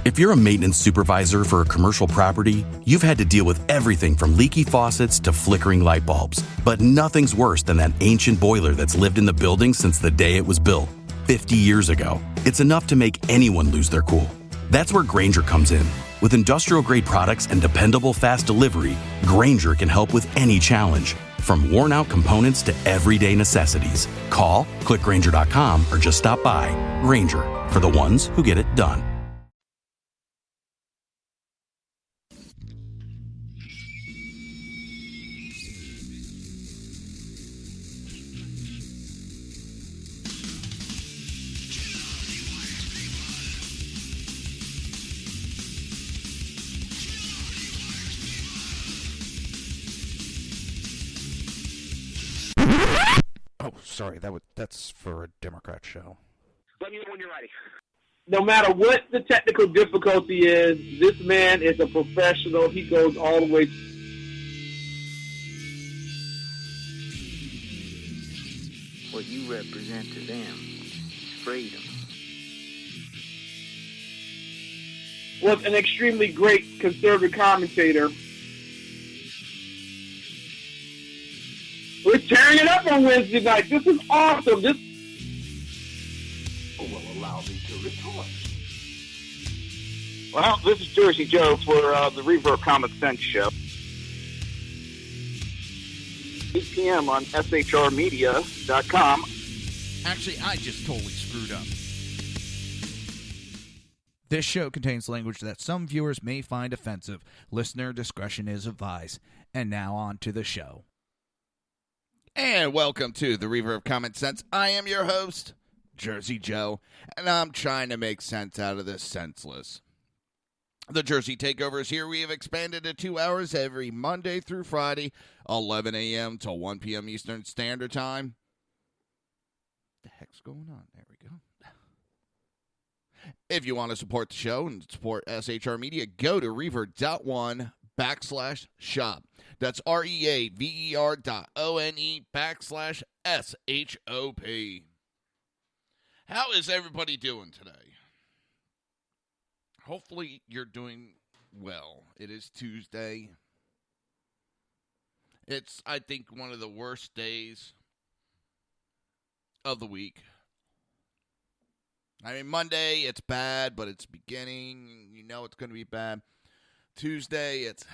If you're a maintenance supervisor for a commercial property, you've had to deal with everything from leaky faucets to flickering light bulbs. But nothing's worse than that ancient boiler that's lived in the building since the day it was built, 50 years ago. It's enough to make anyone lose their cool. That's where Grainger comes in. With industrial-grade products and dependable fast delivery, Grainger can help with any challenge, from worn-out components to everyday necessities. Call, click Grainger.com, or just stop by. Grainger, for the ones who get it done. Oh, sorry, that's for a Democrat show. Let me know when you're ready. No matter what the technical difficulty is, this man is a professional. He goes all the way. What you represent to them is freedom. Was an extremely great conservative commentator. We're tearing it up on Wednesday night. This is awesome. This will allow me to retort. Well, this is Jersey Joe for the Reaver of Common Sense show. 8 p.m. on shrmedia.com. Actually, I just totally screwed up. This show contains language that some viewers may find offensive. Listener discretion is advised. And now on to the show. And welcome to the Reaver of Common Sense. I am your host, Jersey Joe, and I'm trying to make sense out of this senseless. The Jersey Takeover is here. We have expanded to 2 hours every Monday through Friday, 11 a.m. to 1 p.m. Eastern Standard Time. What the heck's going on? There we go. If you want to support the show and support SHR Media, go to reaver.one/shop. That's REAVER.ONE/SHOP. How is everybody doing today? Hopefully you're doing well. It is Tuesday. It's, I think, one of the worst days of the week. I mean, Monday, it's bad, but it's beginning. You know it's going to be bad. Tuesday, it's...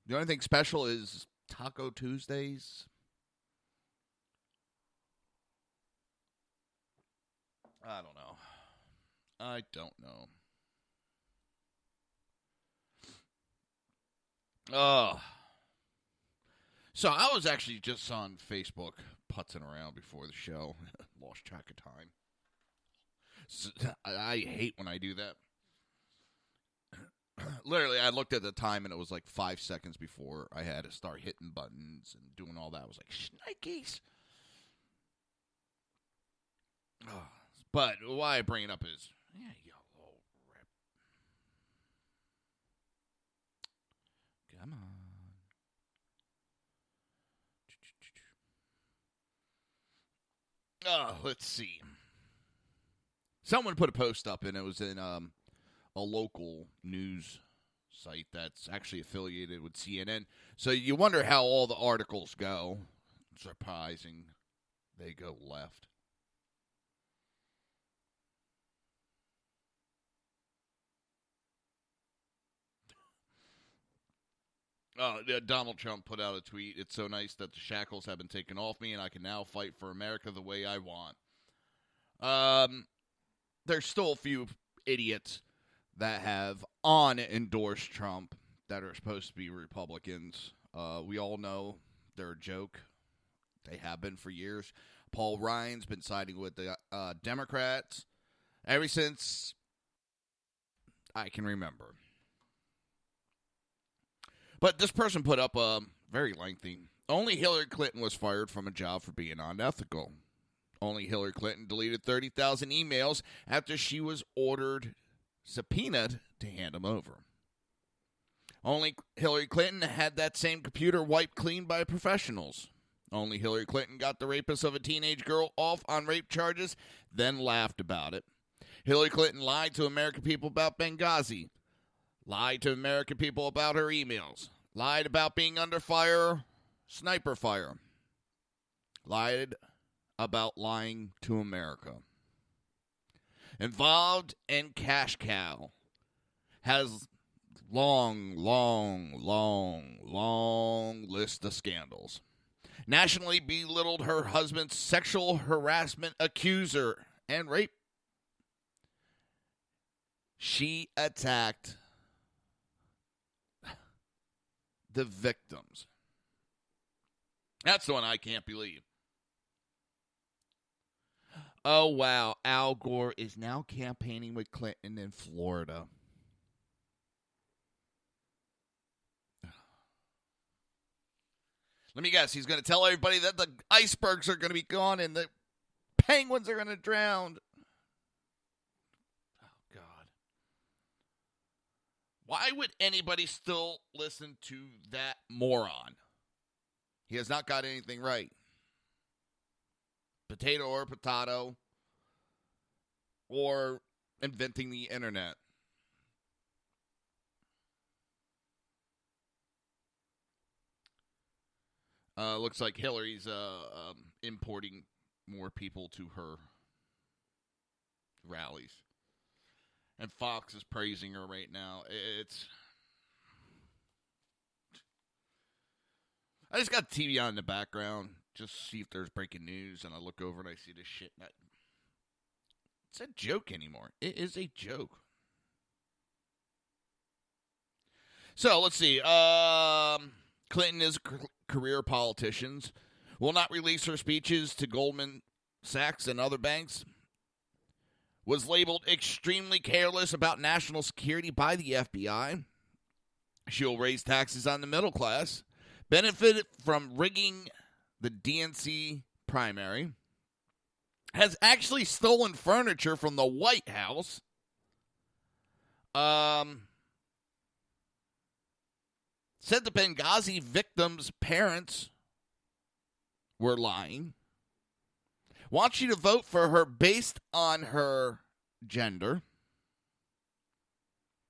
The only thing special is Taco Tuesdays. I don't know. So I was actually just on Facebook putzing around before the show. Lost track of time. So, I hate when I do that. Literally, I looked at the time, and it was like 5 seconds before I had to start hitting buttons and doing all that. I was like, shnikes. But why I bring it up is, yeah, you little rip. Come on. Let's see. Someone put a post up, and it was in a local news site that's actually affiliated with CNN. So you wonder how all the articles go. Surprising. They go left. Donald Trump put out a tweet. It's so nice that the shackles have been taken off me, and I can now fight for America the way I want. There's still a few idiots that have endorsed Trump that are supposed to be Republicans. We all know they're a joke. They have been for years. Paul Ryan's been siding with the Democrats ever since I can remember. But this person put up a very lengthy. Only Hillary Clinton was fired from a job for being unethical. Only Hillary Clinton deleted 30,000 emails after she was subpoenaed to hand them over. Only Hillary Clinton had that same computer wiped clean by professionals. Only Hillary Clinton got the rapist of a teenage girl off on rape charges, then laughed about it. Hillary Clinton lied to American people about Benghazi, lied to American people about her emails, lied about being under fire, sniper fire, lied about lying to America. Involved in cash cow. Has long list of scandals. Nationally belittled her husband's sexual harassment accuser and rape. She attacked the victims. That's the one I can't believe. Oh, wow. Al Gore is now campaigning with Clinton in Florida. Let me guess. He's going to tell everybody that the icebergs are going to be gone and the penguins are going to drown. Oh, God. Why would anybody still listen to that moron? He has not got anything right. Potato or potato, or inventing the internet. Looks like Hillary's importing more people to her rallies. And Fox is praising her right now. I just got TV on in the background. Just see if there's breaking news, and I look over and I see this shit. And it's a joke anymore. It is a joke. So, let's see. Clinton is a career politician. Will not release her speeches to Goldman Sachs and other banks. Was labeled extremely careless about national security by the FBI. She will raise taxes on the middle class. Benefited from rigging the DNC primary, has actually stolen furniture from the White House, said the Benghazi victims' parents were lying, wants you to vote for her based on her gender,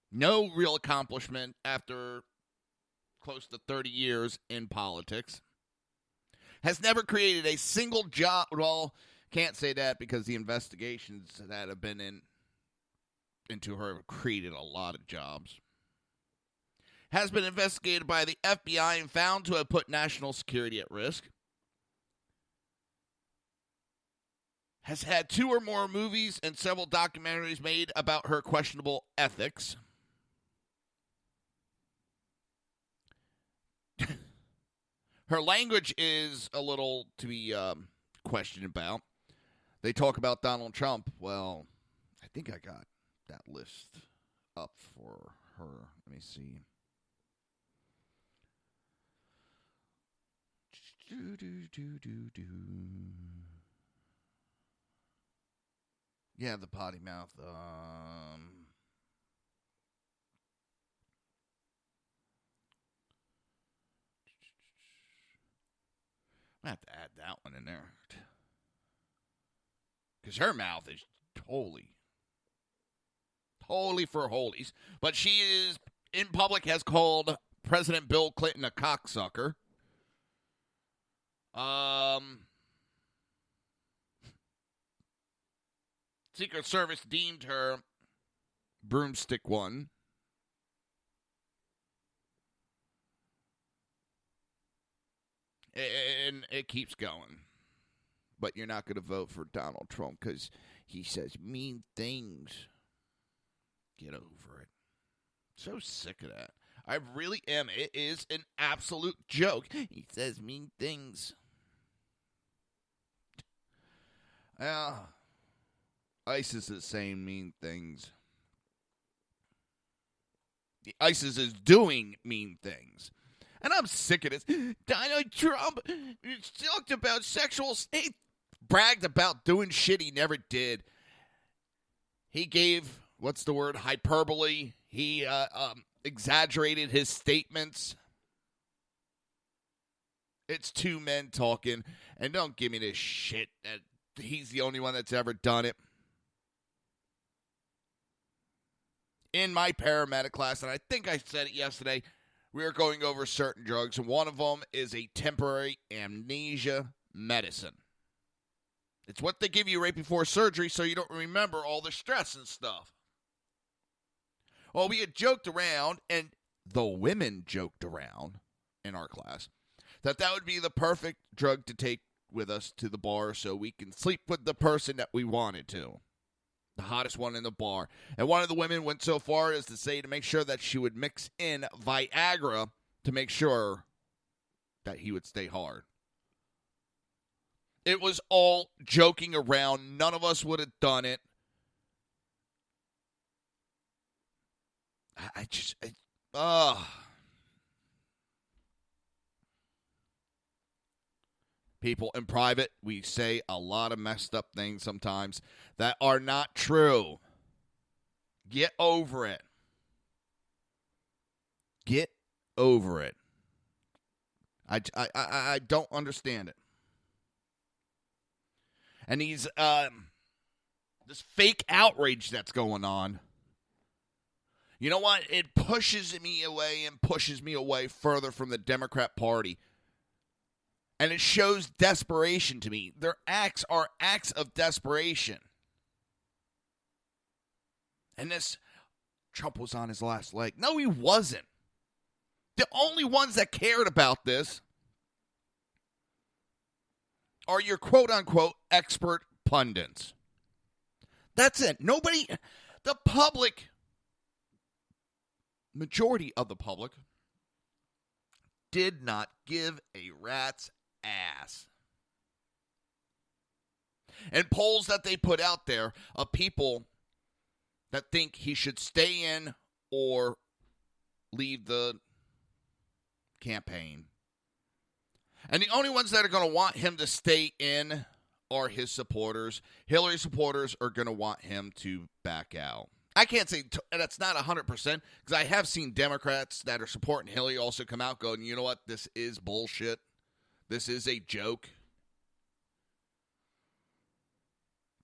no real accomplishment after close to 30 years in politics, has never created a single job. Well, can't say that because the investigations that have been into her have created a lot of jobs. Has been investigated by the FBI and found to have put national security at risk. Has had 2 or more movies and several documentaries made about her questionable ethics. Her language is a little to be questioned about. They talk about Donald Trump. Well, I think I got that list up for her. Let me see. Yeah, the potty mouth. I have to add that one in there. Because her mouth is totally for holies. But she is, in public, has called President Bill Clinton a cocksucker. Secret Service deemed her broomstick one. And it keeps going. But you're not going to vote for Donald Trump because he says mean things. Get over it. So sick of that. I really am. It is an absolute joke. He says mean things. ISIS is saying mean things. The ISIS is doing mean things. And I'm sick of this. Donald Trump talked about sexual... He bragged about doing shit he never did. He gave, what's the word, hyperbole. He exaggerated his statements. It's 2 men talking. And don't give me this shit that he's the only one that's ever done it. in my paramedic class, and I think I said it yesterday, we are going over certain drugs, and one of them is a temporary amnesia medicine. It's what they give you right before surgery so you don't remember all the stress and stuff. Well, we had joked around, and the women joked around in our class, that would be the perfect drug to take with us to the bar so we can sleep with the person that we wanted to. The hottest one in the bar. And one of the women went so far as to say to make sure that she would mix in Viagra to make sure that he would stay hard. It was all joking around. None of us would have done it. People in private, we say a lot of messed up things sometimes that are not true. Get over it. Get over it. I don't understand it. And these this fake outrage that's going on. You know what? It pushes me away and pushes me away further from the Democrat Party. And it shows desperation to me. Their acts are acts of desperation. And this, Trump was on his last leg. No, he wasn't. The only ones that cared about this are your quote-unquote expert pundits. That's it. Nobody, the public, majority of the public, did not give a rat's ass. And polls that they put out there of people that think he should stay in or leave the campaign. And the only ones that are going to want him to stay in are his supporters. Hillary supporters are going to want him to back out. I can't say that's not 100% because I have seen Democrats that are supporting Hillary also come out going, you know what, this is bullshit. This is a joke.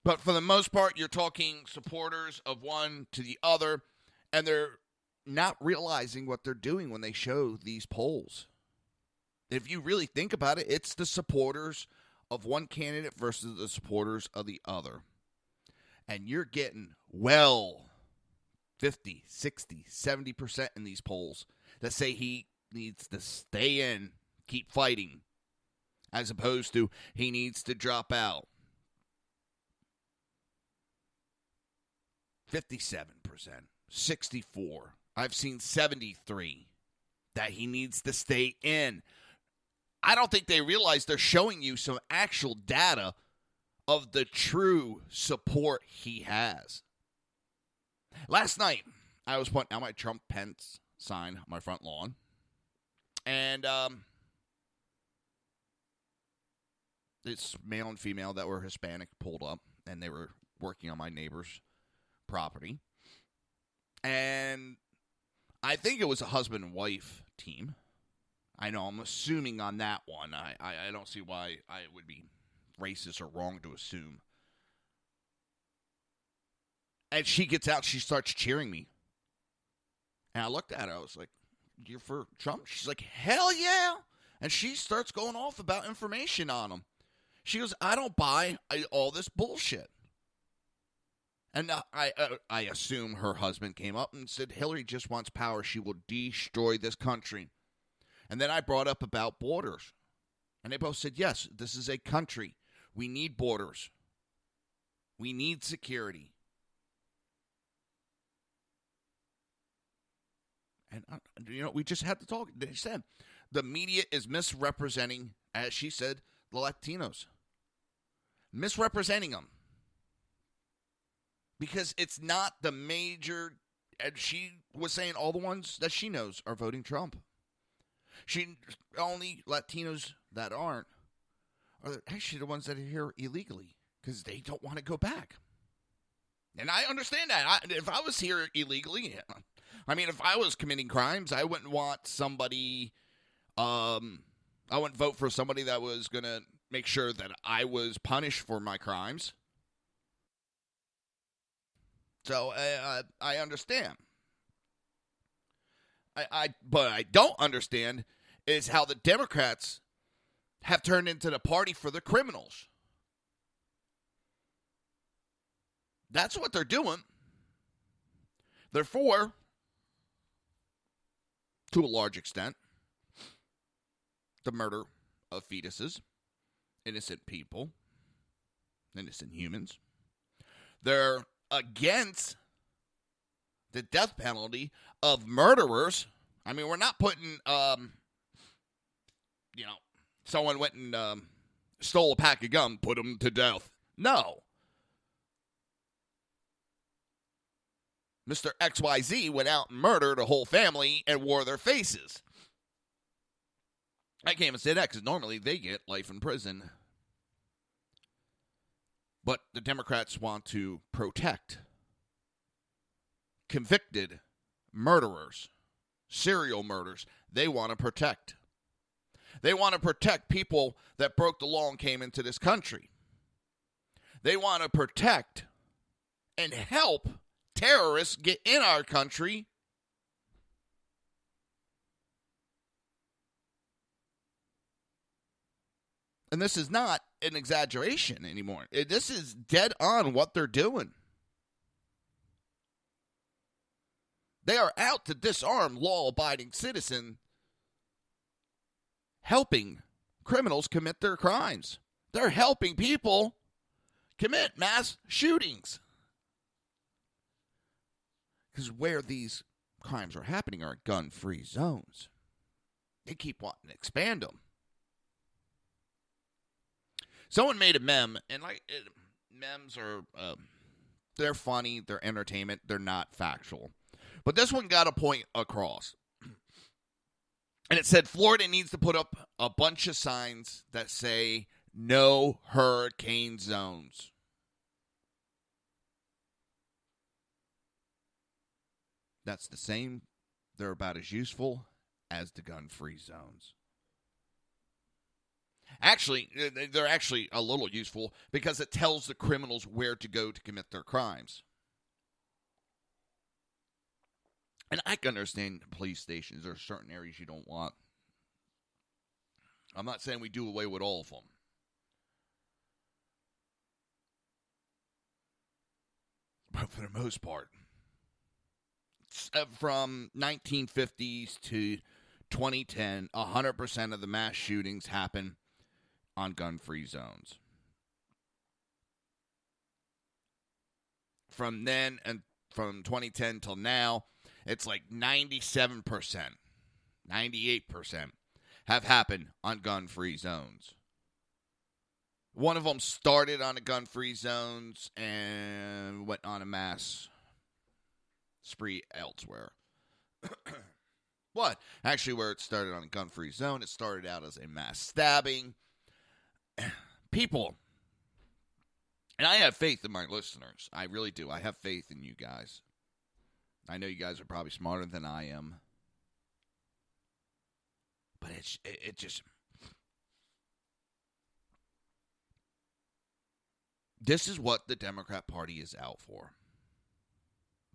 But for the most part, you're talking supporters of one to the other, and they're not realizing what they're doing when they show these polls. If you really think about it, it's the supporters of one candidate versus the supporters of the other. And you're getting 50, 60, 70% in these polls that say he needs to stay in, keep fighting, as opposed to he needs to drop out. 57%, 64%. I've seen 73% that he needs to stay in. I don't think they realize they're showing you some actual data of the true support he has. Last night, I was putting out my Trump Pence sign on my front lawn. And this male and female that were Hispanic pulled up, and they were working on my neighbor's property. And I think it was a husband and wife team. I know, I'm assuming on that one. I don't see why I would be racist or wrong to assume. And she gets out, she starts cheering me. And I looked at her, I was like, you're for Trump? She's like, hell yeah. And she starts going off about information on him. She goes, I don't buy all this bullshit. And I assume her husband came up and said, Hillary just wants power. She will destroy this country. And then I brought up about borders. And they both said, yes, this is a country. We need borders. We need security. And, we just had to talk. They said the media is misrepresenting, as she said, the Latinos. Misrepresenting them. Because it's not the major, and she was saying all the ones that she knows are voting Trump. Only Latinos that aren't are actually the ones that are here illegally because they don't want to go back. And I understand that. If I was here illegally, if I was committing crimes, I wouldn't want somebody, I wouldn't vote for somebody that was going to make sure that I was punished for my crimes. So I understand. But I don't understand is how the Democrats have turned into the party for the criminals. That's what they're doing. They're for, to a large extent, the murder of fetuses, innocent people, innocent humans. They're against the death penalty of murderers. I mean, we're not putting, someone went and stole a pack of gum, put them to death. No. Mr. XYZ went out and murdered a whole family and wore their faces. I can't even say that because normally they get life in prison. But the Democrats want to protect convicted murderers, serial murders. They want to protect. They want to protect people that broke the law and came into this country. They want to protect and help terrorists get in our country. And this is not an exaggeration anymore. This is dead on what they're doing. They are out to disarm law-abiding citizens, helping criminals commit their crimes. They're helping people commit mass shootings. Because where these crimes are happening are gun-free zones. They keep wanting to expand them. Someone made a meme, and memes are, they're funny, they're entertainment, they're not factual. But this one got a point across. And it said Florida needs to put up a bunch of signs that say no hurricane zones. That's the same. They're about as useful as the gun-free zones. Actually, they're actually a little useful because it tells the criminals where to go to commit their crimes. And I can understand police stations. There are certain areas you don't want. I'm not saying we do away with all of them. But for the most part, from 1950s to 2010, 100% of the mass shootings happen on gun-free zones. From then and from 2010 till now, it's like 97%, 98% have happened on gun-free zones. One of them started on a gun-free zones and went on a mass spree elsewhere. What? Actually, where it started on a gun-free zone, it started out as a mass stabbing. People, and I have faith in my listeners. I really do. I have faith in you guys. I know you guys are probably smarter than I am. But it just... This is what the Democrat Party is out for.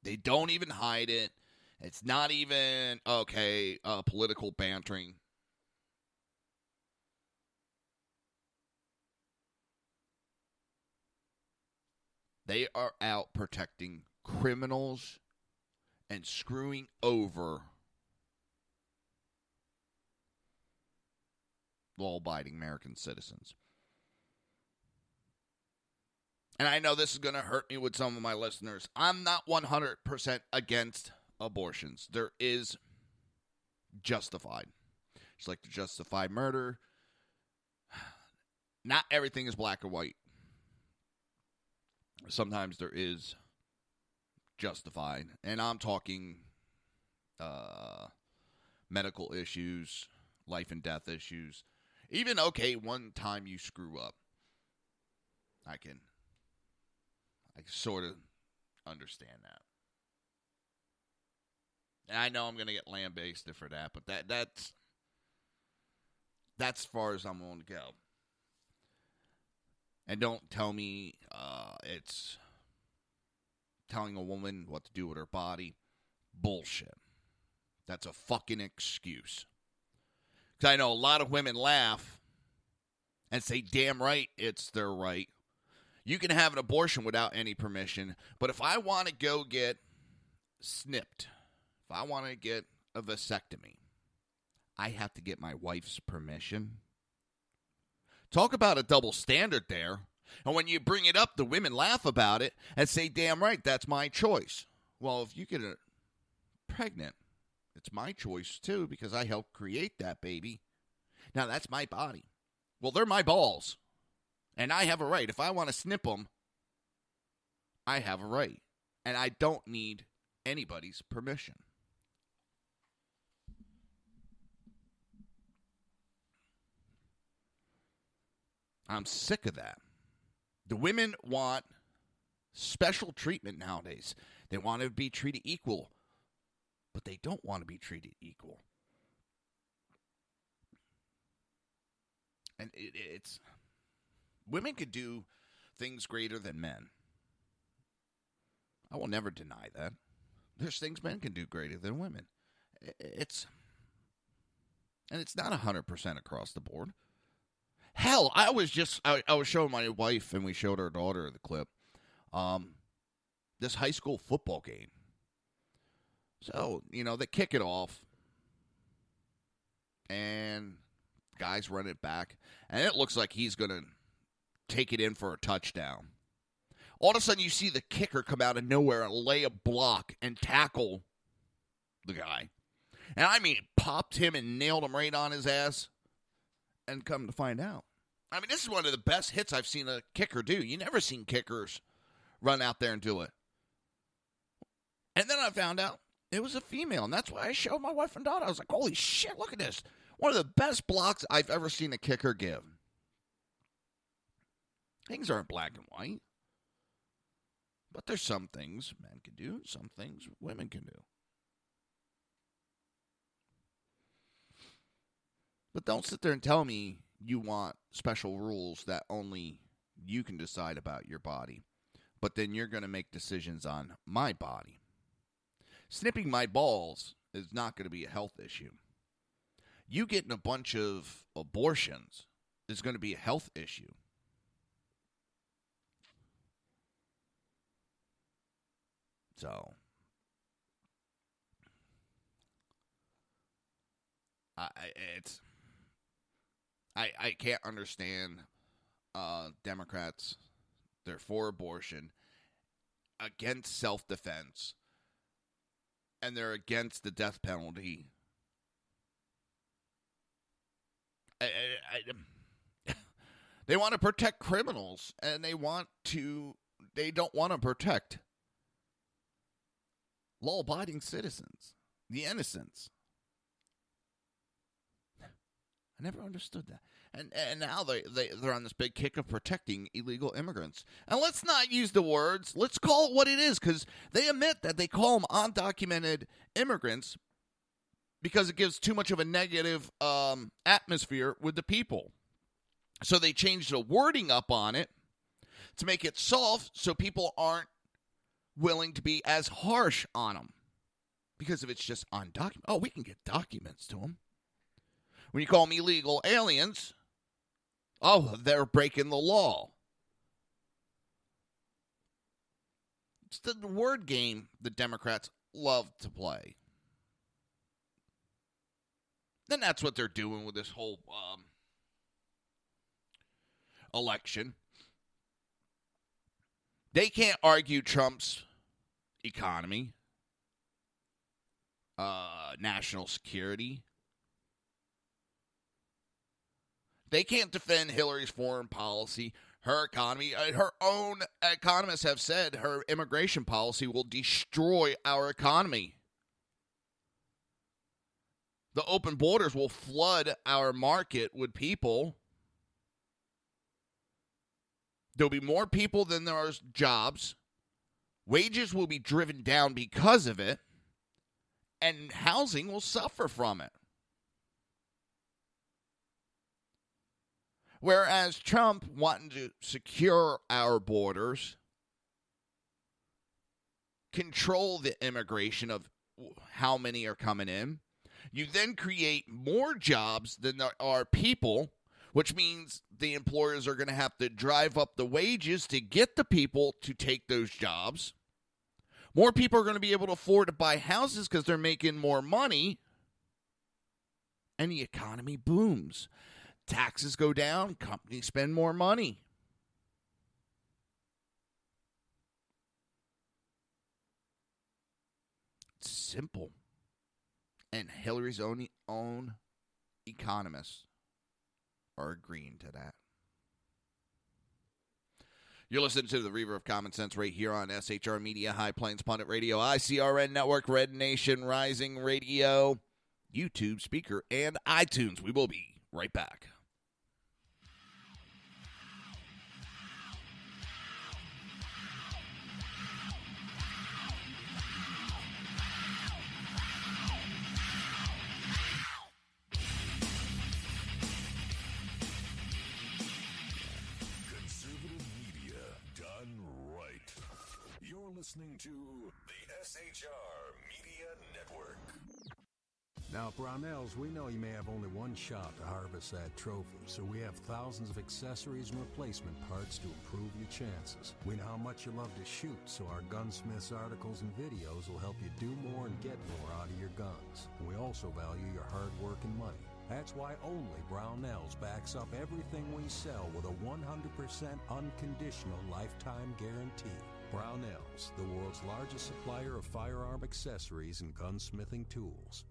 They don't even hide it. It's not even, political bantering. They are out protecting criminals and screwing over law-abiding American citizens. And I know this is going to hurt me with some of my listeners. I'm not 100% against abortions. There is justified. Just like to justify murder. Not everything is black or white. Sometimes there is justified. And I'm talking medical issues, life and death issues. Even, one time you screw up. I sort of understand that. And I know I'm going to get lambasted for that, but that's as far as I'm going to go. And don't tell me it's telling a woman what to do with her body. Bullshit. That's a fucking excuse. Because I know a lot of women laugh and say, damn right, it's their right. You can have an abortion without any permission, but if I want to go get snipped, if I want to get a vasectomy, I have to get my wife's permission. Talk about a double standard there. And when you bring it up, the women laugh about it and say, damn right, that's my choice. Well, if you get pregnant, it's my choice too because I helped create that baby. Now, that's my body. Well, they're my balls. And I have a right. If I want to snip them, I have a right. And I don't need anybody's permission. I'm sick of that. The women want special treatment nowadays. They want to be treated equal, but they don't want to be treated equal. And it's women could do things greater than men. I will never deny that. There's things men can do greater than women. It's not 100% across the board. Hell, I was showing my wife, and we showed our daughter the clip, this high school football game. So, they kick it off, and guys run it back, and it looks like he's going to take it in for a touchdown. All of a sudden, you see the kicker come out of nowhere and lay a block and tackle the guy. And I mean, popped him and nailed him right on his ass. And come to find out, I mean, this is one of the best hits I've seen a kicker do. You never seen kickers run out there and do it. And then I found out it was a female, and that's why I showed my wife and daughter. I was like, holy shit, look at this. One of the best blocks I've ever seen a kicker give. Things aren't black and white. But there's some things men can do, some things women can do. But don't sit there and tell me you want special rules that only you can decide about your body. But then you're going to make decisions on my body. Snipping my balls is not going to be a health issue. You getting a bunch of abortions is going to be a health issue. So, I can't understand Democrats. They're for abortion, against self-defense, and they're against the death penalty. They want to protect criminals, and they don't want to protect law-abiding citizens, the innocents. I never understood that. And now they're on this big kick of protecting illegal immigrants. And let's not use the words. Let's call it what it is, because they admit that they call them undocumented immigrants because it gives too much of a negative atmosphere with the people. So they changed the wording up on it to make it soft so people aren't willing to be as harsh on them. Because if it's just undocumented, we can get documents to them. When you call them illegal aliens, they're breaking the law. It's the word game the Democrats love to play. Then that's what they're doing with this whole election. They can't argue Trump's economy, national security. They can't defend Hillary's foreign policy, her economy. Her own economists have said her immigration policy will destroy our economy. The open borders will flood our market with people. There'll be more people than there are jobs. Wages will be driven down because of it. And housing will suffer from it. Whereas Trump wanting to secure our borders, control the immigration of how many are coming in. You then create more jobs than there are people, which means the employers are going to have to drive up the wages to get the people to take those jobs. More people are going to be able to afford to buy houses because they're making more money. And the economy booms. Taxes go down, companies spend more money. It's simple. And Hillary's own economists are agreeing to that. You're listening to the Reaver of Common Sense right here on SHR Media, High Plains Pundit Radio, ICRN Network, Red Nation Rising Radio, YouTube Speaker, and iTunes. We will be right back. Listening to the SHR Media Network. Now, at Brownells, we know you may have only one shot to harvest that trophy, so we have thousands of accessories and replacement parts to improve your chances. We know how much you love to shoot, so our Gunsmiths articles and videos will help you do more and get more out of your guns. And we also value your hard work and money. That's why only Brownells backs up everything we sell with a 100% unconditional lifetime guarantee. Brownells, the world's largest supplier of firearm accessories and gunsmithing tools.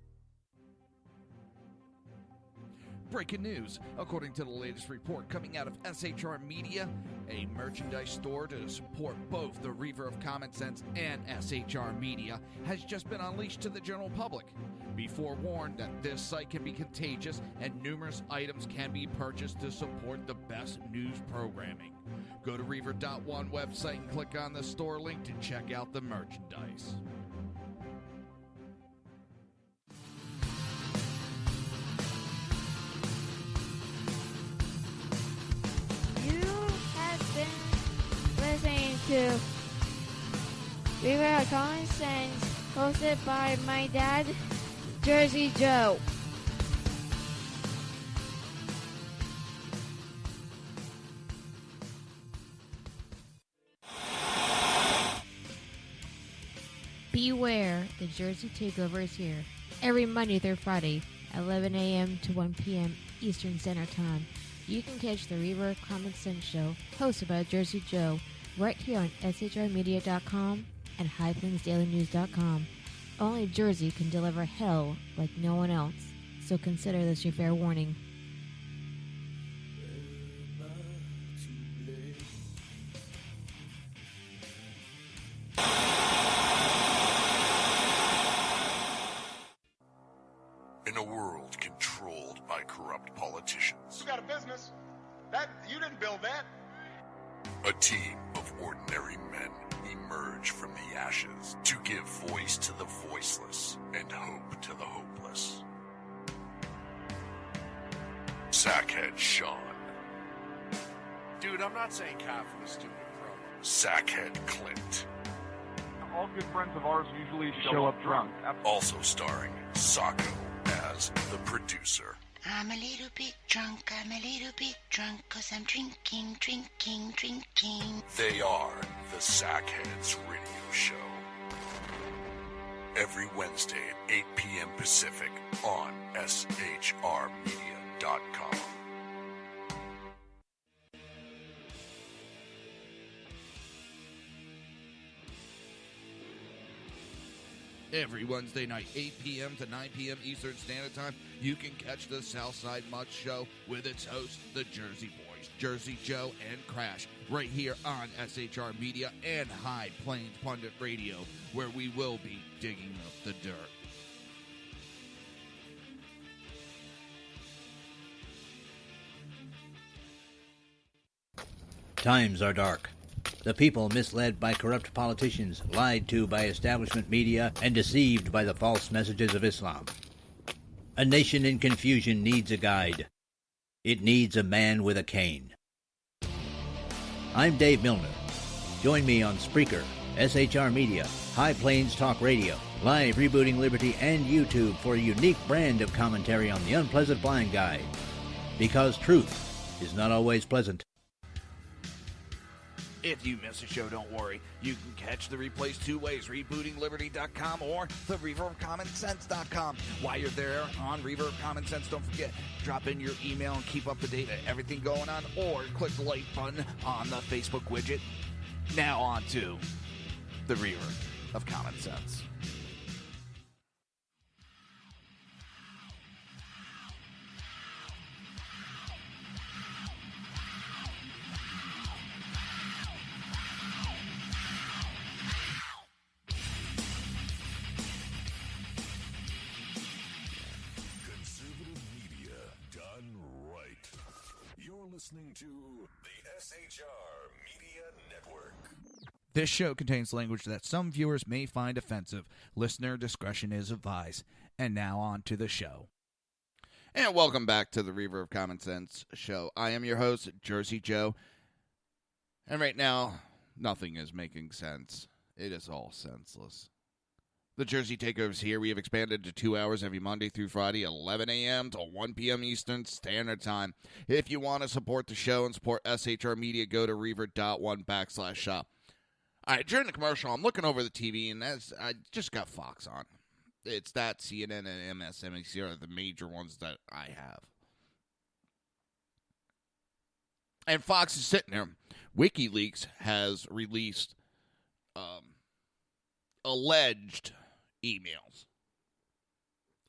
Breaking news. According to the latest report coming out of SHR Media, a merchandise store to support both the Reaver of Common Sense and SHR Media has just been unleashed to the general public. Be forewarned that this site can be contagious and numerous items can be purchased to support the best news programming. Go to Reaver.one website and click on the store link to check out the merchandise. You have been listening to Reaver of Common Sense, hosted by my dad, Jersey Joe. Beware, the Jersey Takeover is here. Every Monday through Friday, 11 a.m. to 1 p.m. Eastern Standard Time. You can catch the Reaver of Common Sense show, hosted by Jersey Joe, right here on shrmedia.com and highplainsdailynews.com. Only Jersey can deliver hell like no one else, so consider this your fair warning. In a world controlled by corrupt politicians, You got a business. That you didn't build that. a team of ordinary men emerge from the ashes to give voice to the voiceless and hope to the hopeless. Sackhead Sean. Dude, I'm not saying cow from a stupid pro. Sackhead Clint. All good friends of ours usually show up drunk. Also starring Sacco as the producer. I'm a little bit drunk, 'cause I'm drinking. They are the Sackheads Radio Show. Every Wednesday at 8 p.m. Pacific on shrmedia.com. Every Wednesday night, 8 p.m. to 9 p.m. Eastern Standard Time, you can catch the Southside Mutt Show with its hosts, the Jersey Boys, Jersey Joe and Crash, right here on SHR Media and High Plains Pundit Radio, where we will be digging up the dirt. Times are dark. The people misled by corrupt politicians, lied to by establishment media, and deceived by the false messages of Islam. A nation in confusion needs a guide. It needs a man with a cane. I'm Dave Milner. Join me on Spreaker, SHR Media, High Plains Talk Radio, Live Rebooting Liberty and YouTube for a unique brand of commentary on the unpleasant blind guide. Because truth is not always pleasant. If you miss a show, don't worry. You can catch the replays two ways, rebootingliberty.com or the Reaver of Common Sense.com. While you're there on Reaver of Common Sense, don't forget, drop in your email and keep up to date on everything going on, or click the like button on the Facebook widget. Now on to the Reaver of Common Sense. Listening to the SHR Media Network. This show contains language that some viewers may find offensive. Listener discretion is advised. And now on to the show. And welcome back to the Reaver of Common Sense show. I am your host, Jersey Joe. And right now, nothing is making sense. It is all senseless. The Jersey Takeover is here. We have expanded to 2 hours every Monday through Friday, 11 a.m. to 1 p.m. Eastern Standard Time. If you want to support the show and support SHR Media, go to reaver.one/shop. All right, during the commercial, I'm looking over the TV, and I just got Fox on. It's that, CNN, and MSNBC are the major ones that I have. And Fox is sitting there. WikiLeaks has released alleged emails.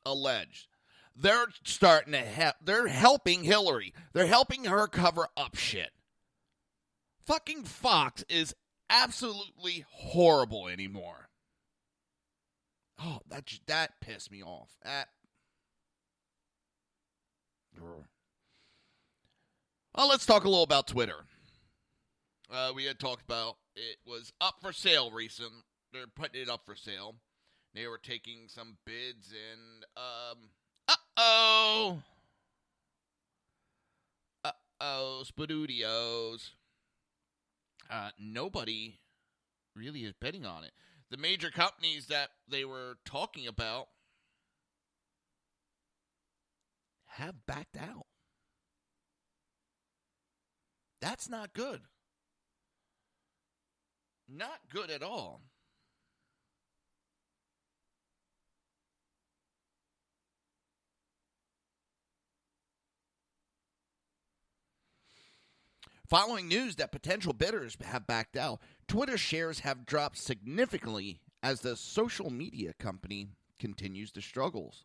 Alleged. They're starting to they're helping Hillary. They're helping her cover up shit. Fucking Fox is absolutely horrible anymore. Oh, that pissed me off. Well, let's talk a little about Twitter. We had talked about it was up for sale recently. They're putting it up for sale. They were taking some bids and, Spadudios. Nobody really is betting on it. The major companies that they were talking about have backed out. That's not good. Not good at all. Following news that potential bidders have backed out, Twitter shares have dropped significantly as the social media company continues to struggle.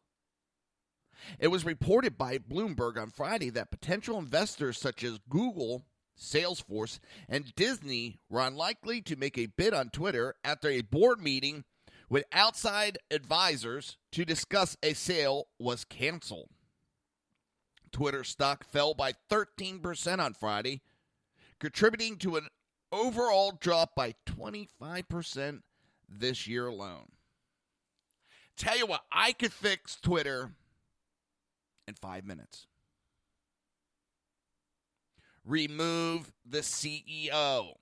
It was reported by Bloomberg on Friday that potential investors such as Google, Salesforce, and Disney were unlikely to make a bid on Twitter after a board meeting with outside advisors to discuss a sale was canceled. Twitter stock fell by 13% on Friday, contributing to an overall drop by 25% this year alone. Tell you what, I could fix Twitter in 5 minutes. Remove the CEO.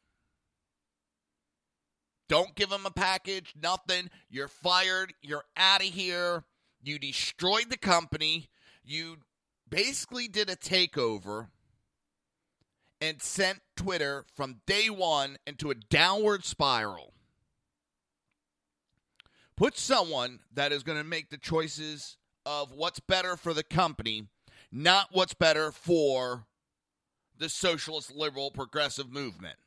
Don't give him a package, nothing. You're fired. You're out of here. You destroyed the company. You basically did a takeover and sent Twitter from day one into a downward spiral. Put someone that is going to make the choices of what's better for the company, not what's better for the socialist, liberal, progressive movement.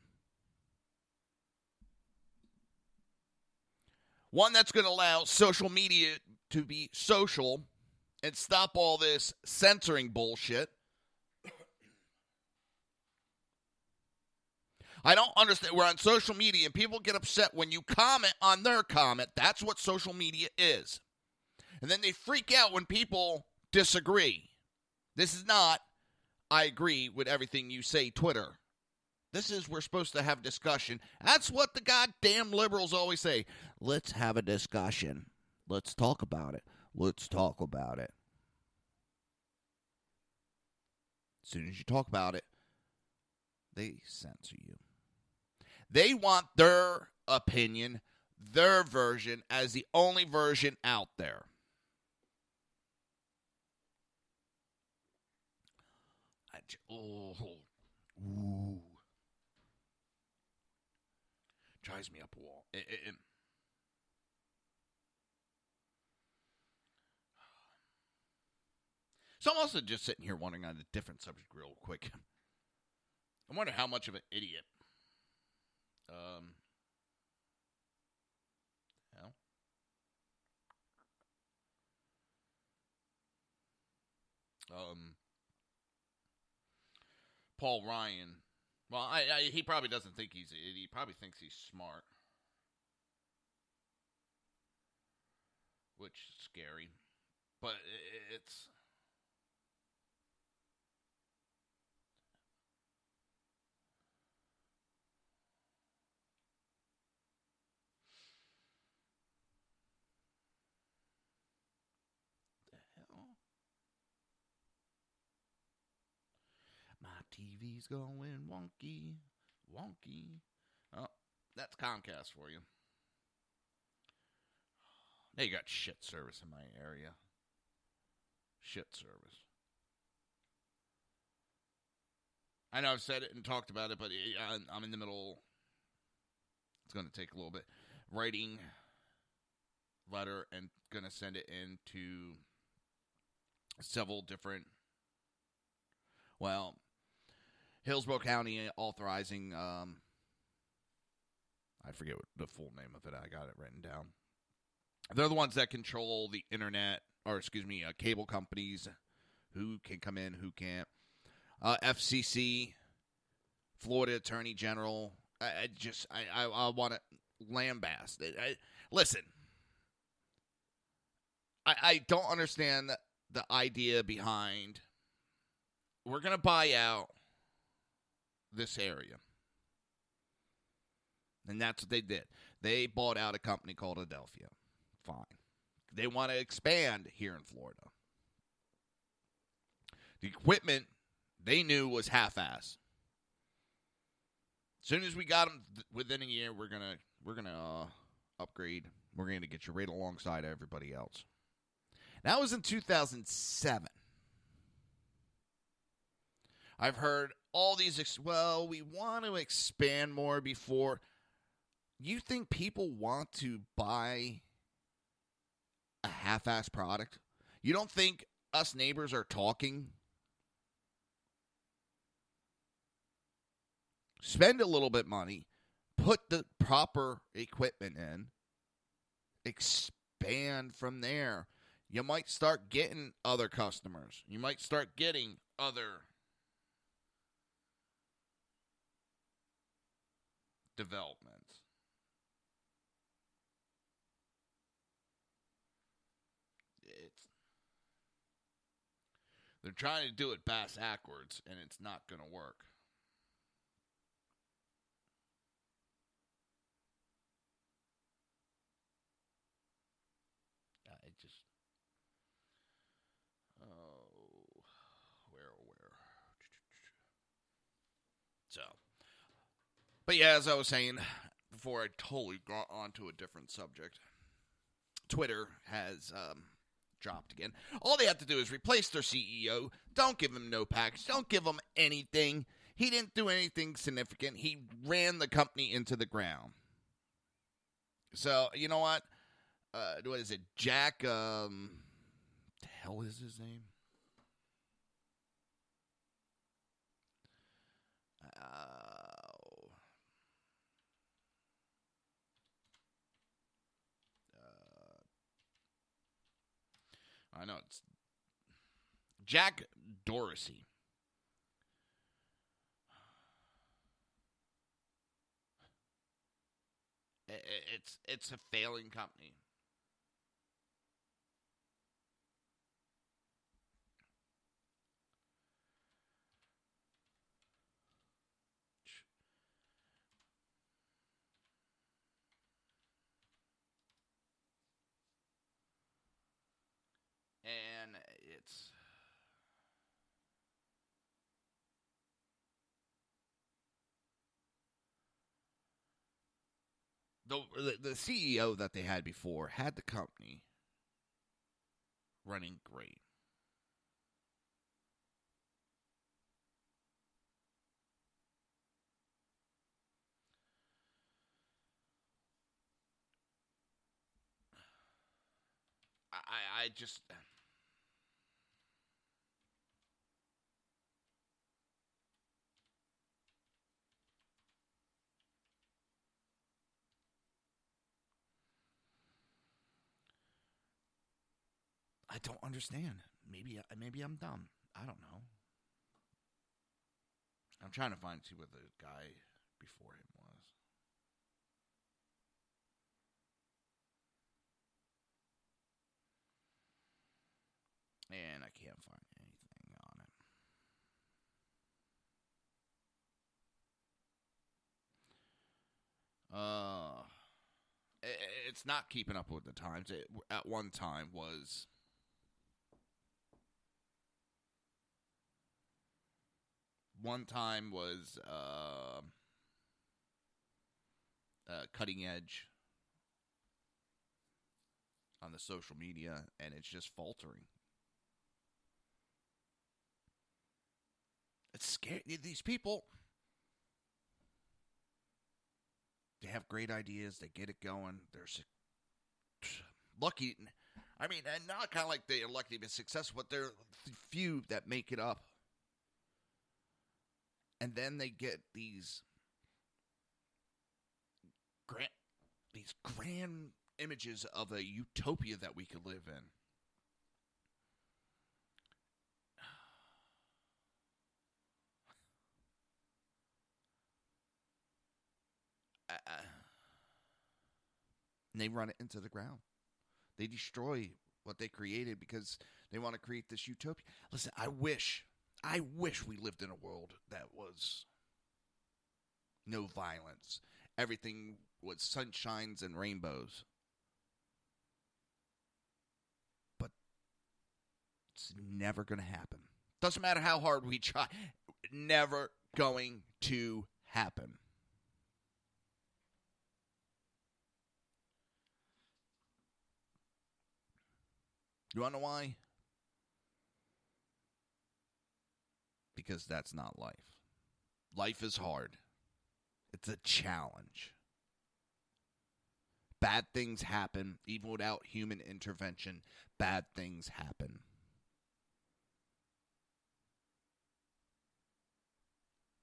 One that's going to allow social media to be social and stop all this censoring bullshit. I don't understand. We're on social media and people get upset when you comment on their comment. That's what social media is. And then they freak out when people disagree. This is not, I agree with everything you say, Twitter. This is, we're supposed to have discussion. That's what the goddamn liberals always say. Let's have a discussion. Let's talk about it. Let's talk about it. As soon as you talk about it, they censor you. They want their opinion, their version as the only version out there. Ooh. Drives me up a wall. So I'm also just sitting here wondering on a different subject real quick. I wonder how much of an idiot Paul Ryan. Well, he probably doesn't think he's an idiot. He probably thinks he's smart, which is scary. But it's... My TV's going wonky. Oh, that's Comcast for you. They got shit service in my area. Shit service. I know I've said it and talked about it, but I'm in the middle. It's going to take a little bit. Writing letter and going to send it into several different, Hillsborough County authorizing, I forget what the full name of it. I got it written down. They're the ones that control the internet, cable companies, who can come in, who can't. FCC, Florida Attorney General. I want to lambast it. Listen, I don't understand the idea behind we're going to buy out this area. And that's what they did. They bought out a company called Adelphia. Fine. They want to expand here in Florida. The equipment they knew was half-ass. As soon as we got them within a year, we're gonna upgrade. We're gonna get you right alongside everybody else. That was in 2007. I've heard all these, we want to expand more before. You think people want to buy a half-ass product? You don't think us neighbors are talking? Spend a little bit of money, put the proper equipment in, expand from there. You might start getting other customers. You might start getting other developments. They're trying to do it bass-ackwards, and it's not going to work. So, but yeah, as I was saying before, I totally got onto a different subject. Twitter has dropped again. All they have to do is replace their CEO. Don't give him no package. Don't give him anything. He didn't do anything significant. He ran the company into the ground. So, you know what? What is it? Jack, the hell is his name? I know it's Jack Dorsey. It's a failing company. And it's the CEO that they had before had the company running great. I just... I don't understand. Maybe I'm dumb. I don't know. I'm trying to see what the guy before him was. And I can't find anything on it. It's not keeping up with the times. It at one time was cutting edge on the social media, and it's just faltering. It's scary. These people, they have great ideas. They get it going. They're lucky. I mean, and not kind of like they're lucky to be successful, but they're few that make it up. And then they get these grand images of a utopia that we could live in. And they run it into the ground. They destroy what they created because they want to create this utopia. Listen, I wish we lived in a world that was no violence. Everything was sunshines and rainbows. But it's never going to happen. Doesn't matter how hard we try. Never going to happen. You want to know why? Because that's not life. Life is hard. It's a challenge. Bad things happen. Even without human intervention, bad things happen.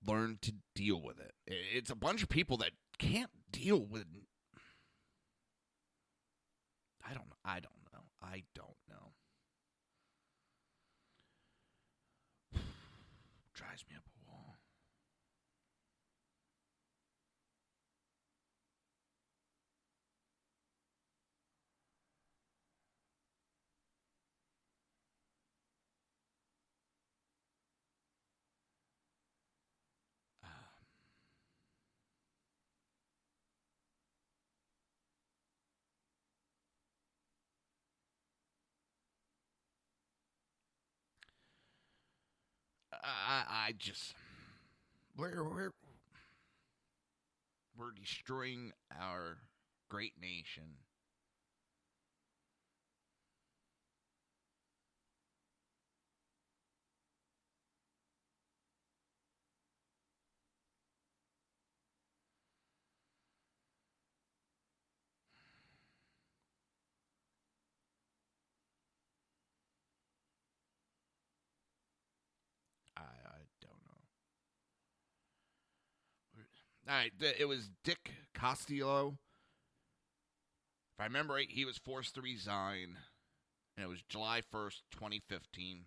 Learn to deal with it. It's a bunch of people that can't deal with... I don't know. Drives me up a wall. I just... We're destroying our great nation. I don't know. All right, it was Dick Castillo. If I remember right, he was forced to resign, and it was July 1st, 2015.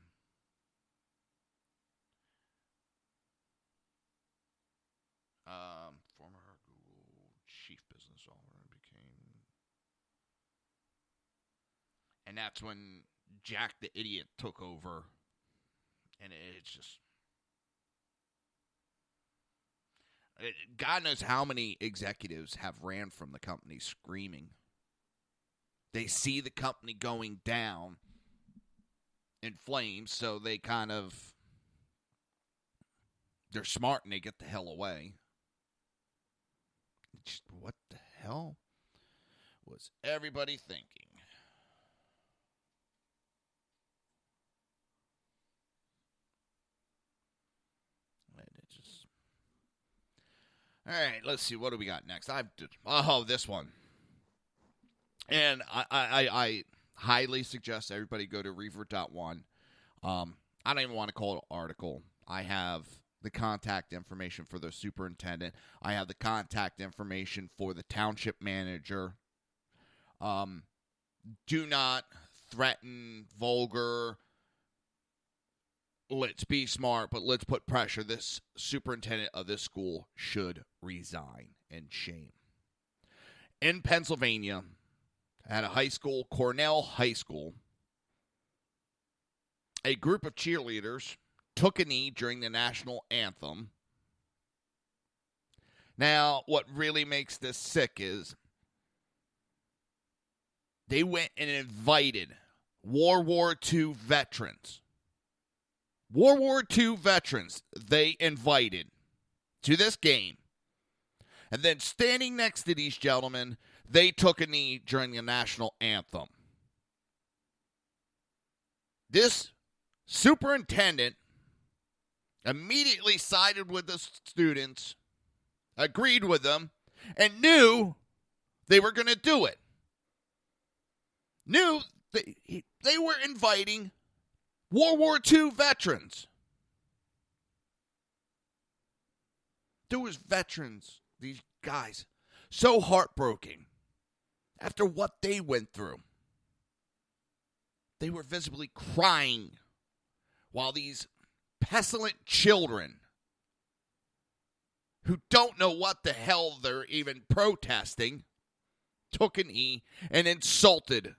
Former Google chief business officer became... And that's when Jack the Idiot took over. And it's just... God knows how many executives have ran from the company screaming. They see the company going down in flames, so they kind of... They're smart and they get the hell away. Just, what the hell? was everybody thinking? All right, let's see. What do we got next? This one. And I highly suggest everybody go to Reaver.one. I don't even want to call it an article. I have the contact information for the superintendent. I have the contact information for the township manager. Do not threaten, vulgar. Let's be smart, but let's put pressure. This superintendent of this school should resign, and shame. In Pennsylvania, at a high school, Cornell High School, a group of cheerleaders took a knee during the national anthem. Now, what really makes this sick is they went and invited World War II veterans. World War II veterans they invited to this game. And then standing next to these gentlemen, they took a knee during the national anthem. This superintendent immediately sided with the students, agreed with them, and knew they were going to do it. Knew they were inviting World War II veterans. There was veterans, these guys, so heartbroken after what they went through. They were visibly crying while these pestilent children who don't know what the hell they're even protesting took a knee and insulted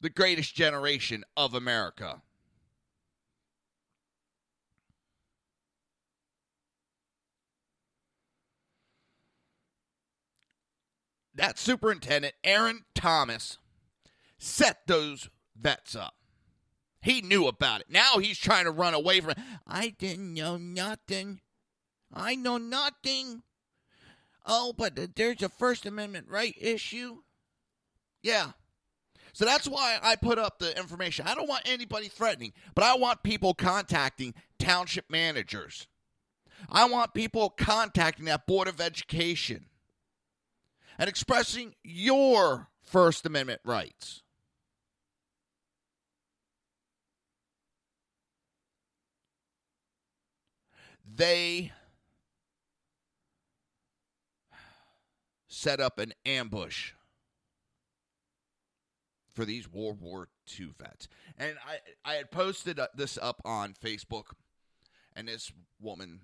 the greatest generation of America. That superintendent, Aaron Thomas, set those vets up. He knew about it. Now he's trying to run away from it. I didn't know nothing. I know nothing. Oh, but there's a First Amendment right issue. Yeah. So that's why I put up the information. I don't want anybody threatening, but I want people contacting township managers. I want people contacting that Board of Education and expressing your First Amendment rights. They set up an ambush for these World War II vets. And I had posted this up on Facebook, and this woman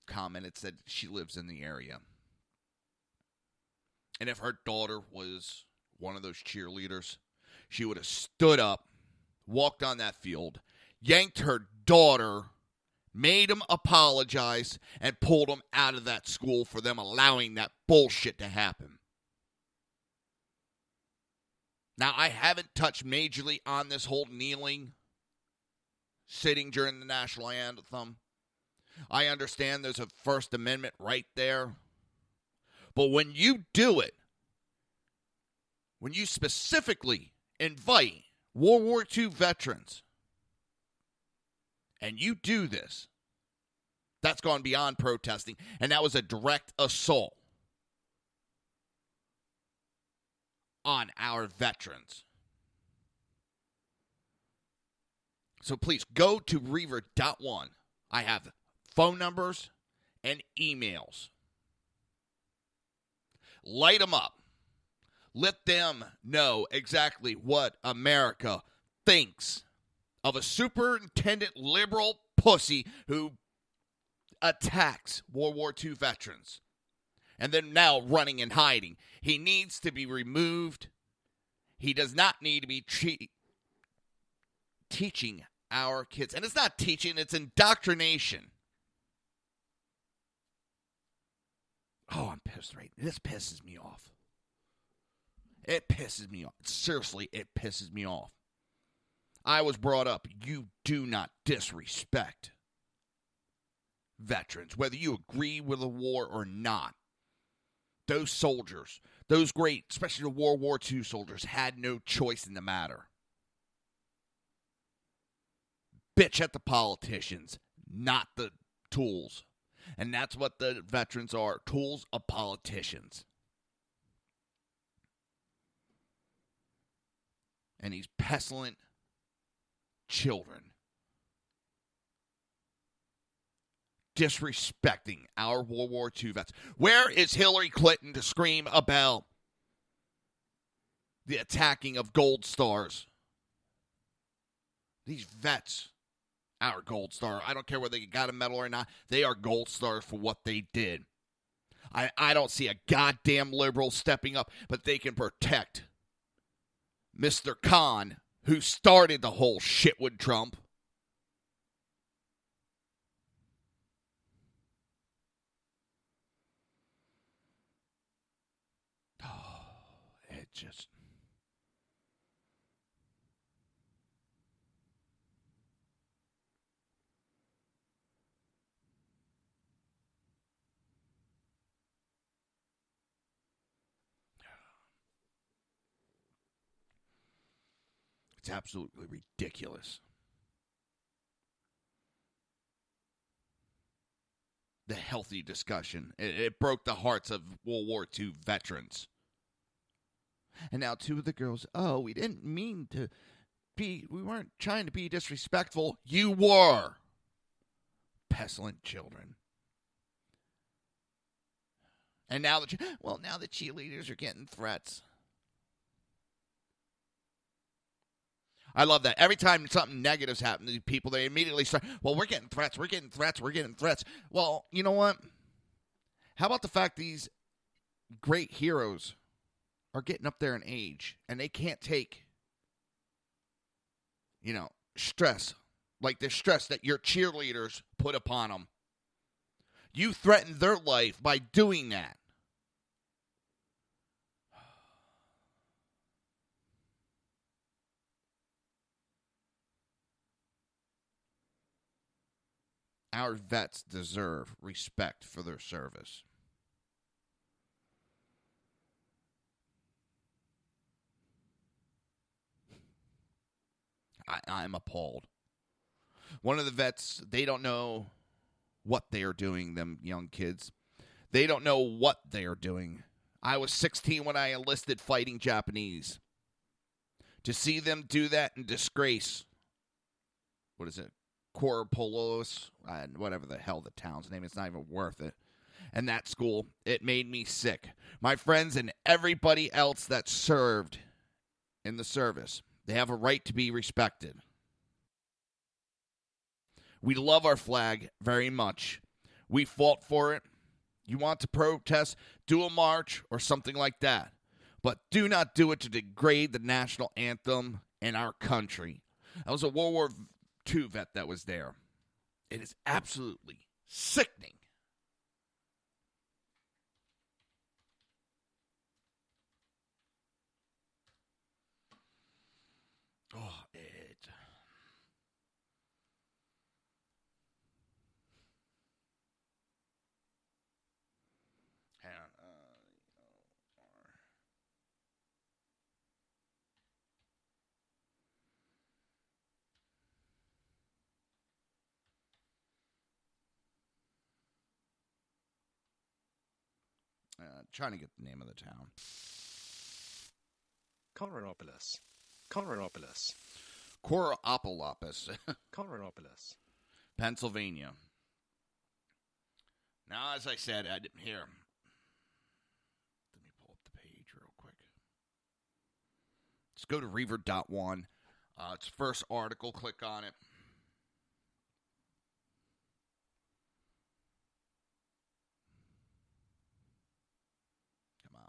commented, said she lives in the area. And if her daughter was one of those cheerleaders, she would have stood up, walked on that field, yanked her daughter, made him apologize, and pulled him out of that school for them allowing that bullshit to happen. Now, I haven't touched majorly on this whole kneeling, sitting during the national anthem. I understand there's a First Amendment right there. But when you do it, when you specifically invite World War II veterans, and you do this, that's gone beyond protesting, and that was a direct assault on our veterans. So please go to Reaver.one. I have phone numbers and emails. Light them up. Let them know exactly what America thinks of a superintendent liberal pussy who attacks World War II veterans and then now running and hiding. He needs to be removed. He does not need to be teaching our kids. And it's not teaching, it's indoctrination. Oh, I'm pissed right now. This pisses me off. It pisses me off. Seriously, it pisses me off. I was brought up, you do not disrespect veterans, whether you agree with the war or not. Those soldiers, Those great, especially the World War II soldiers, had no choice in the matter. Bitch at the politicians, not the tools. And that's what the veterans are, tools of politicians. And these pestilent children disrespecting our World War II vets. Where is Hillary Clinton to scream about the attacking of Gold Stars? These vets, our Gold Star, I don't care whether they got a medal or not, they are Gold Stars for what they did. I don't see a goddamn liberal stepping up, but they can protect Mr. Khan, who started the whole shit with Trump. It just... It's absolutely ridiculous. The healthy discussion. It broke the hearts of World War II veterans. And now two of the girls, we didn't mean to be, we weren't trying to be disrespectful. You were. Pestilent children. And now the cheerleaders are getting threats. I love that. Every time something negative's happened to people, they immediately start, we're getting threats. Well, you know what? How about the fact these great heroes are getting up there in age, and they can't take, stress, like the stress that your cheerleaders put upon them. You threatened their life by doing that. Our vets deserve respect for their service. I'm appalled. One of the vets, they don't know what they are doing, them young kids. They don't know what they are doing. I was 16 when I enlisted fighting Japanese. To see them do that in disgrace, what is it? Corpolos, whatever the hell the town's name, it's not even worth it. And that school, it made me sick. My friends and everybody else that served in the service, they have a right to be respected. We love our flag very much. We fought for it. You want to protest, do a march or something like that. But do not do it to degrade the national anthem and our country. I was a World War II vet that was there. It is absolutely sickening. Oh, it. Hang on. Trying to get the name of the town. Coronopoulos. Coronopoulos. Coronopoulos. Coronopoulos. Pennsylvania. Now, as I said, I didn't hear. Let me pull up the page real quick. Let's go to Reaver.one. It's first article. Click on it. Come on.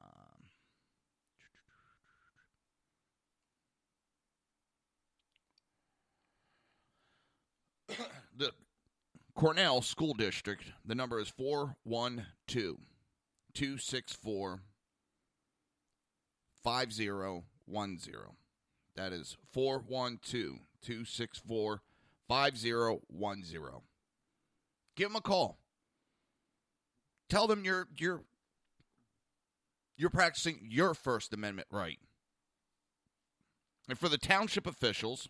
The Cornell School District, the number is 412-264-5010. That is 412-264-5010. Give them a call. Tell them you're You're practicing your First Amendment right. And for the township officials,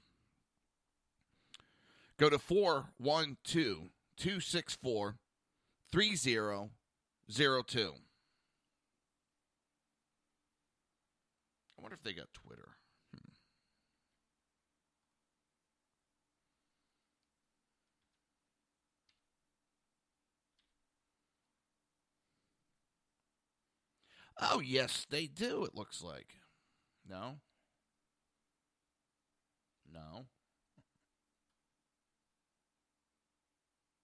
go to 412-264-3002. I wonder if they got Twitter. Oh, yes, they do, it looks like. No? No?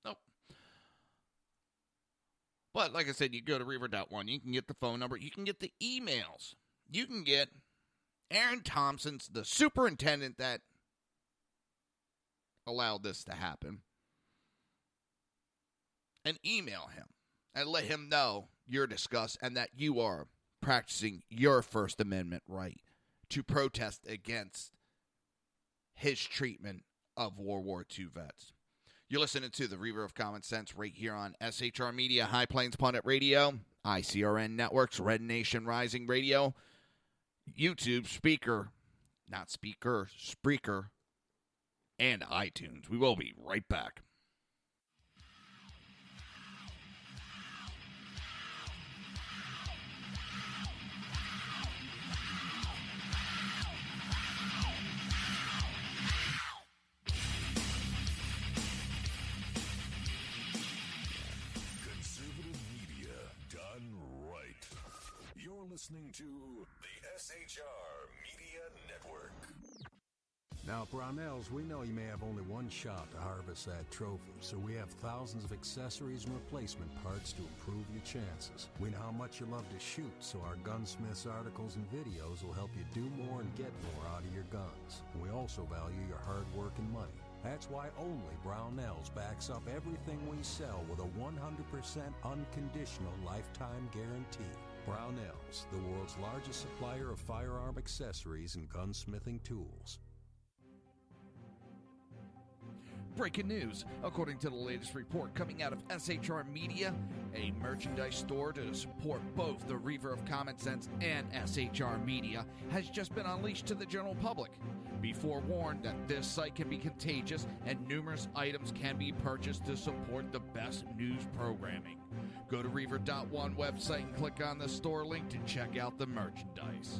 Nope. But, like I said, you go to Reaver.one. You can get the phone number. You can get the emails. You can get Aaron Thompson's, the superintendent that allowed this to happen, and email him and let him know your disgust and that you are practicing your First Amendment right to protest against his treatment of World War II vets. You're listening to the Reaver of Common Sense right here on SHR Media, High Plains Pundit Radio, ICRN Networks, Red Nation Rising Radio, YouTube, Spreaker, and iTunes. We will be right back. Listening to the SHR Media Network. Now, Brownells, we know you may have only one shot to harvest that trophy, so we have thousands of accessories and replacement parts to improve your chances. We know how much you love to shoot, so our gunsmiths articles and videos will help you do more and get more out of your guns. We also value your hard work and money. That's why only Brownells backs up everything we sell with a 100% unconditional lifetime guarantee. Brownells, the world's largest supplier of firearm accessories and gunsmithing tools. Breaking news. According to the latest report coming out of SHR Media, a merchandise store to support both the Reaver of Common Sense and SHR Media has just been unleashed to the general public. Be forewarned that this site can be contagious and numerous items can be purchased to support the best news programming. Go to Reaver.one website and click on the store link to check out the merchandise.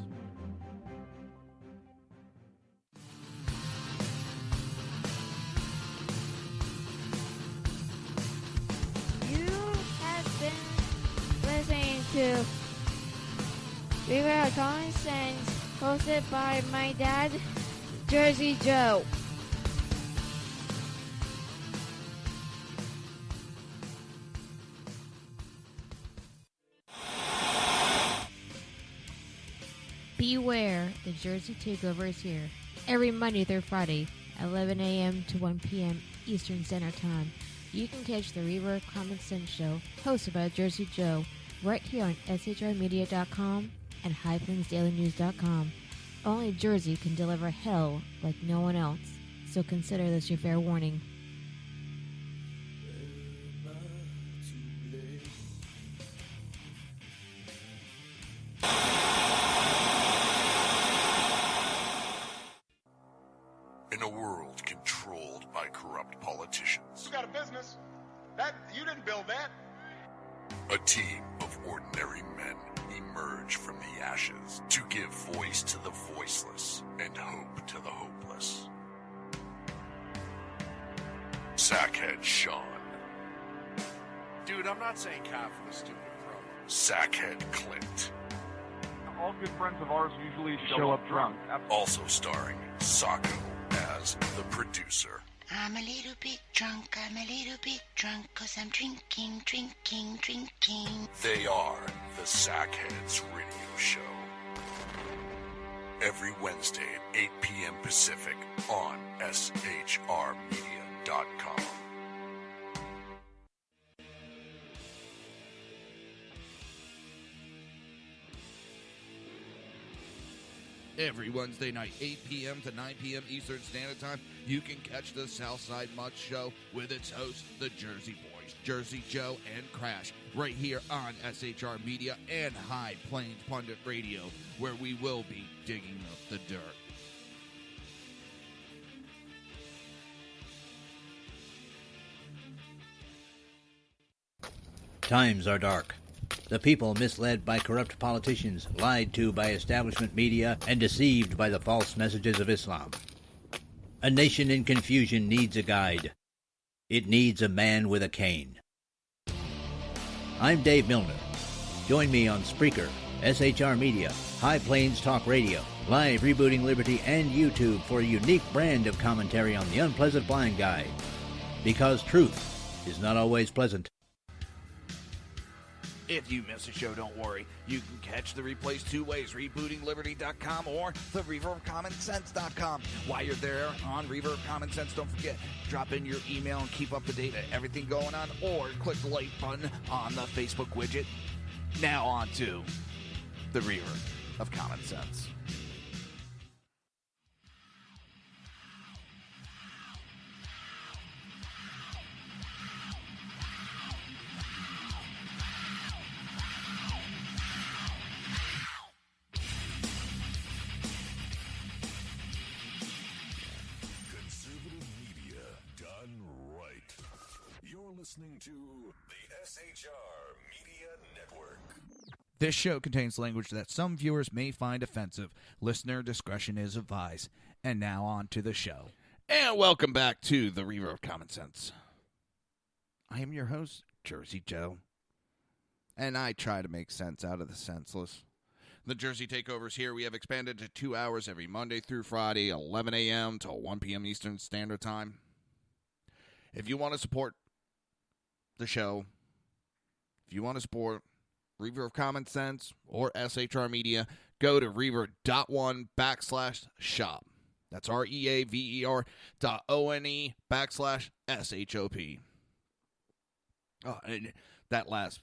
You have been listening to Reaver of Common Sense, hosted by my dad, Jersey Joe. Beware, the Jersey Takeover is here. Every Monday through Friday, 11 a.m. to 1 p.m. Eastern Standard Time. You can catch the Reaver of Common Sense show, hosted by Jersey Joe, right here on shrmedia.com and highplainsdailynews.com. Only Jersey can deliver hell like no one else, so consider this your fair warning. In a world controlled by corrupt politicians, You got a business. That you didn't build that. a team of ordinary men emerge from the ashes to give voice to the voiceless and hope to the hopeless. Sackhead Sean, Dude, I'm not saying cop for the stupid pro. Sackhead Clint, All good friends of ours usually show up drunk. also starring Sacco as the producer. I'm a little bit drunk, 'cause I'm drinking. They are the Sackheads Radio Show. Every Wednesday at 8 p.m. Pacific on shrmedia.com. Every Wednesday night, 8 p.m. to 9 p.m. Eastern Standard Time, you can catch the Southside Mutt Show with its host, the Jersey Boy. boys, Jersey Joe and Crash, right here on SHR Media and High Plains Pundit Radio, where we will be digging up the dirt. Times are dark. The people misled by corrupt politicians, lied to by establishment media, and deceived by the false messages of Islam. A nation in confusion needs a guide. It needs a man with a cane. I'm Dave Milner. Join me on Spreaker, SHR Media, High Plains Talk Radio, Live Rebooting Liberty, and YouTube for a unique brand of commentary on the unpleasant blind guy. Because truth is not always pleasant. If you miss a show, don't worry. You can catch the replays two ways, rebootingliberty.com or the Reaver of Common Sense.com. While you're there on Reaver of Common Sense, don't forget, drop in your email and keep up to date on everything going on, or click the like button on the Facebook widget. Now on to the Reaver of Common Sense. Listening to the SHR Media Network. This show contains language that some viewers may find offensive. Listener discretion is advised. And now on to the show. And welcome back to the Reaver of Common Sense. I am your host, Jersey Joe. And I try to make sense out of the senseless. The Jersey Takeovers here, we have expanded to 2 hours every Monday through Friday, 11 a.m. to 1 p.m. Eastern Standard Time. If you want to support the show, if you want to support Reaver of Common Sense or SHR Media, go to reaver.one/shop. That's REAVER.ONE/SHOP. Oh, and that last,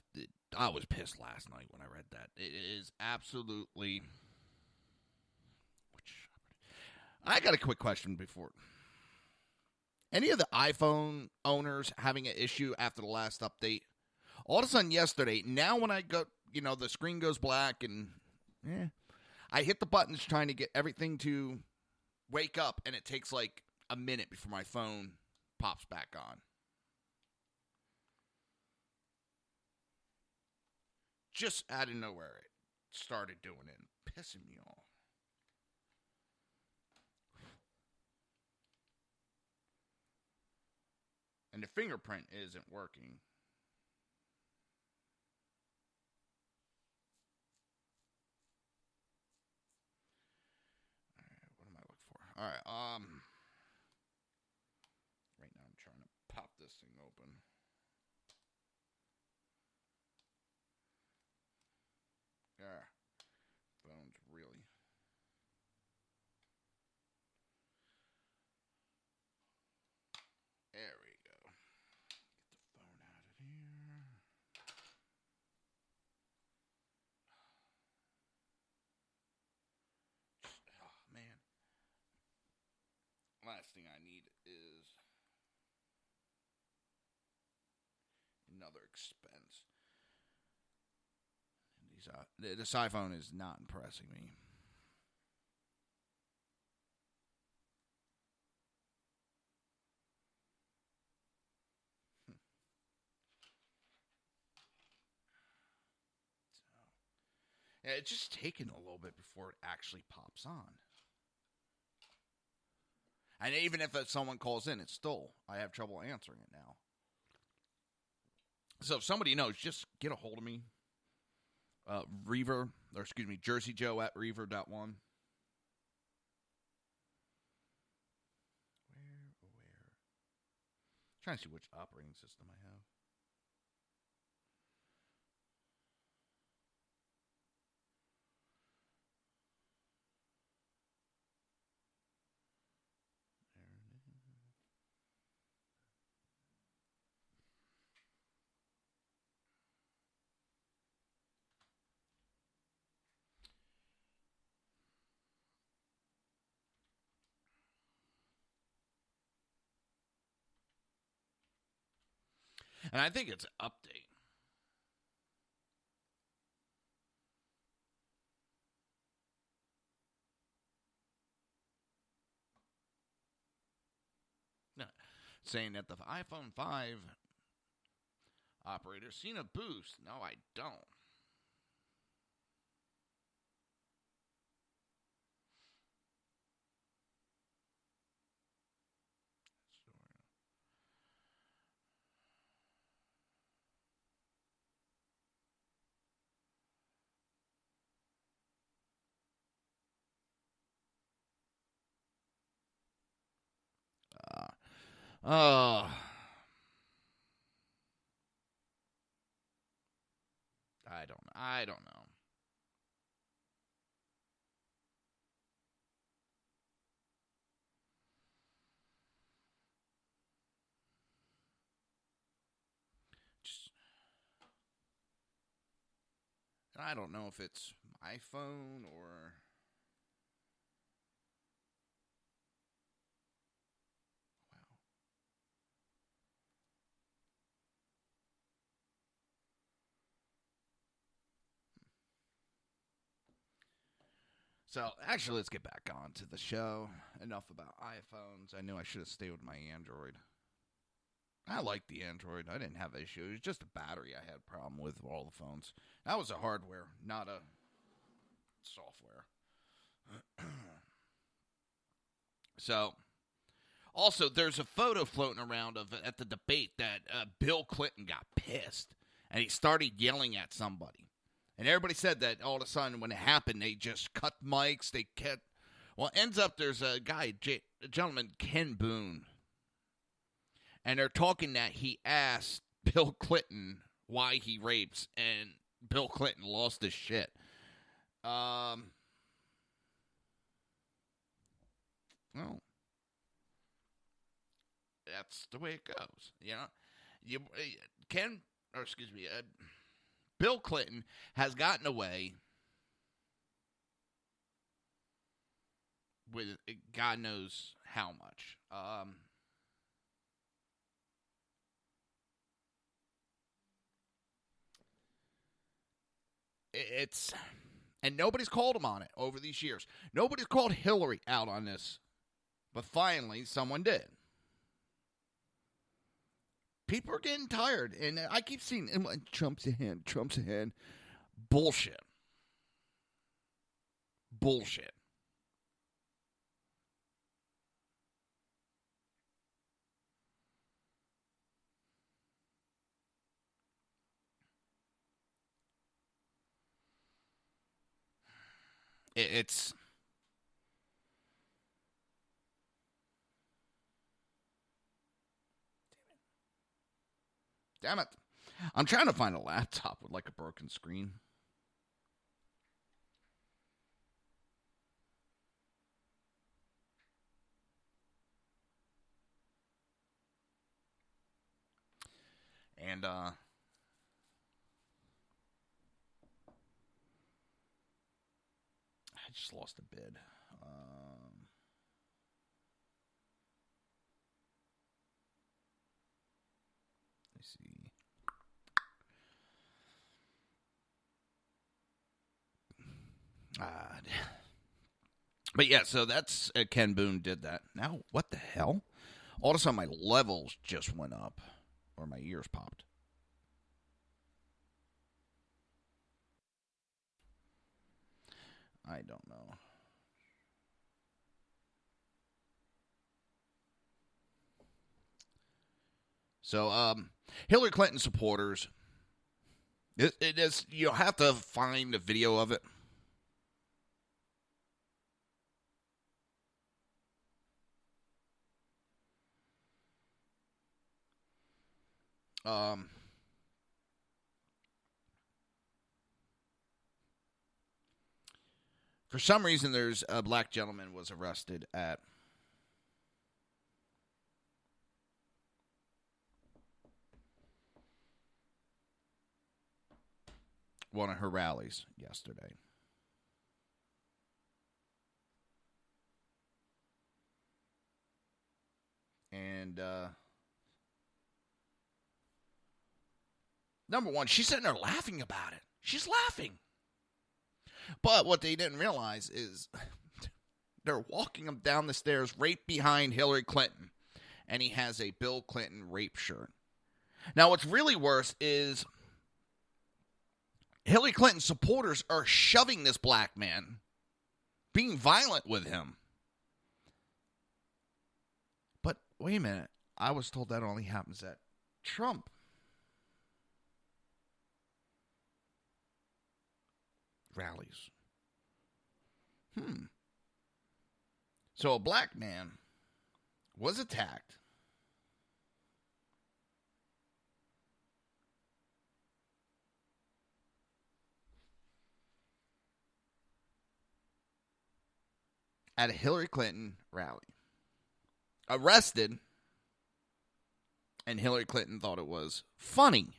I was pissed last night when I read that. It is absolutely. I got a quick question before. Any of the iPhone owners having an issue after the last update? All of a sudden yesterday, now when I go, the screen goes black and I hit the buttons trying to get everything to wake up, and it takes like a minute before my phone pops back on. Just out of nowhere, it started doing it, pissing me off. And the fingerprint isn't working. All right, what am I looking for? All right, right now I'm trying to pop this thing open. Yeah, phone's really. There we go. Get the phone out of here. Oh, man. Last thing I need is another expense. This iPhone is not impressing me. Yeah, it's just taking a little bit before it actually pops on. And even if someone calls in, it's still, I have trouble answering it now. So if somebody knows, just get a hold of me. Jersey Joe at Reaver.one. Where? Trying to see which operating system I have. And I think it's an update. No, saying that the iPhone 5 operator's seen a boost. No, I don't. Oh. I don't know. I don't know if it's my phone or... Wow. So, actually, let's get back on to the show. Enough about iPhones. I knew I should have stayed with my Android. I like the Android. I didn't have issues. It was just a battery I had a problem with all the phones. That was a hardware, not a software. So, also, there's a photo floating around of at the debate that Bill Clinton got pissed and he started yelling at somebody. And everybody said that all of a sudden when it happened, they just cut mics. They kept... Well, ends up there's a guy, a gentleman, Ken Boone. And they're talking that he asked Bill Clinton why he rapes, and Bill Clinton lost his shit. Well, that's the way it goes. You know, Bill Clinton has gotten away with God knows how much. And nobody's called him on it over these years. Nobody's called Hillary out on this. But finally, someone did. People are getting tired. And I keep seeing, Trump's ahead, Trump's ahead. Bullshit. Bullshit. It's... Damn it. I'm trying to find a laptop with like a broken screen. And I just lost a bid. Let's see. But yeah, so that's Ken Boone did that. Now, what the hell? All of a sudden, my levels just went up, or my ears popped. I don't know. So, Hillary Clinton supporters, it is, you'll have to find a video of it. For some reason, there's a black gentleman was arrested at one of her rallies yesterday. And Number one, she's sitting there laughing about it. She's laughing. But what they didn't realize is they're walking him down the stairs right behind Hillary Clinton. And he has a Bill Clinton rape shirt. Now, what's really worse is Hillary Clinton supporters are shoving this black man, being violent with him. But wait a minute. I was told that only happens at Trump rallies. So a black man was attacked. At a Hillary Clinton rally. Arrested. And Hillary Clinton thought it was funny.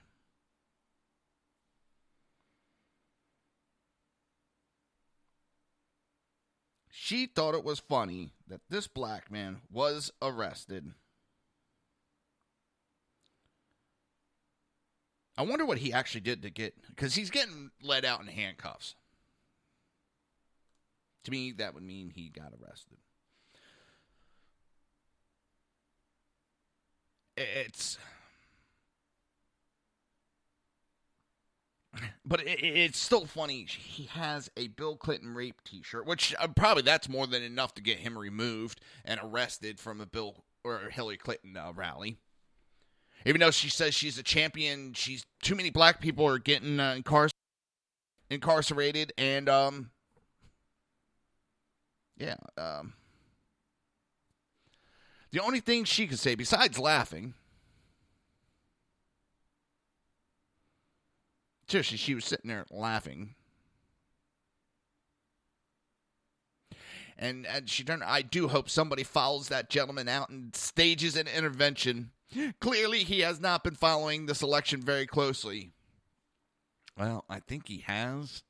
She thought it was funny that this black man was arrested. I wonder what he actually did to get, because he's getting let out in handcuffs. To me, that would mean he got arrested. But it's still funny. He has a Bill Clinton rape T-shirt, which probably that's more than enough to get him removed and arrested from a Bill or Hillary Clinton rally. Even though she says she's a champion, too many black people are getting incarcerated, and the only thing she could say besides laughing. Seriously, she was sitting there laughing. And she turned, I do hope somebody follows that gentleman out and stages an intervention. Clearly, he has not been following this election very closely. Well, I think he has,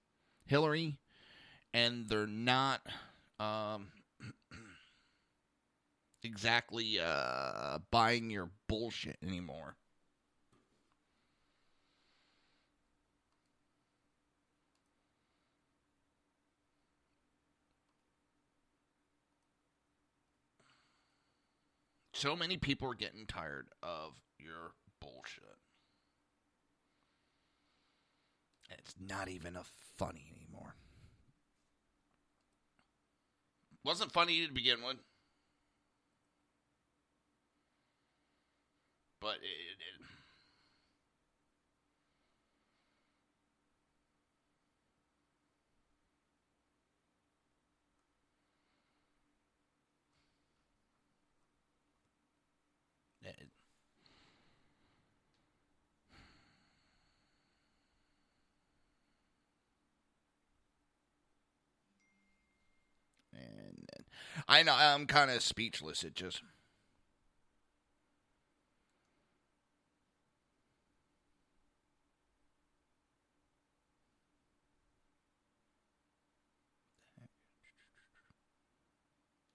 Hillary. And they're not exactly buying your bullshit anymore. So many people are getting tired of your bullshit. And it's not even funny anymore. Wasn't funny to begin with. But I know, I'm kind of speechless. It just...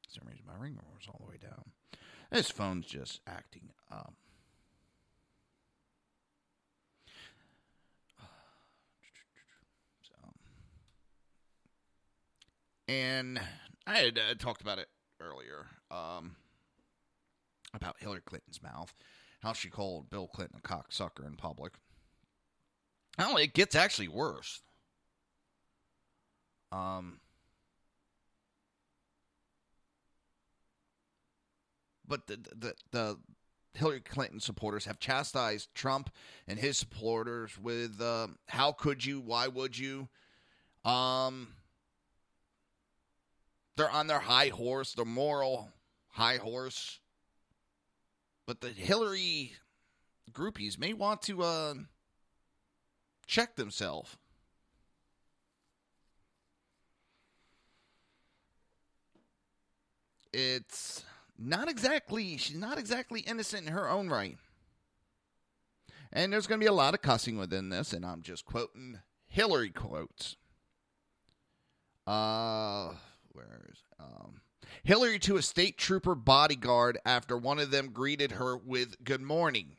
For some reason, my ringer was all the way down. This phone's just acting up. And I had talked about it earlier, about Hillary Clinton's mouth, how she called Bill Clinton a cocksucker in public. Oh, it gets actually worse. But the Hillary Clinton supporters have chastised Trump and his supporters with, how could you, why would you? They're on their high horse, their moral high horse. But the Hillary groupies may want to check themselves. It's not exactly, she's not exactly innocent in her own right. And there's going to be a lot of cussing within this, and I'm just quoting Hillary quotes. Hillary to a state trooper bodyguard after one of them greeted her with good morning.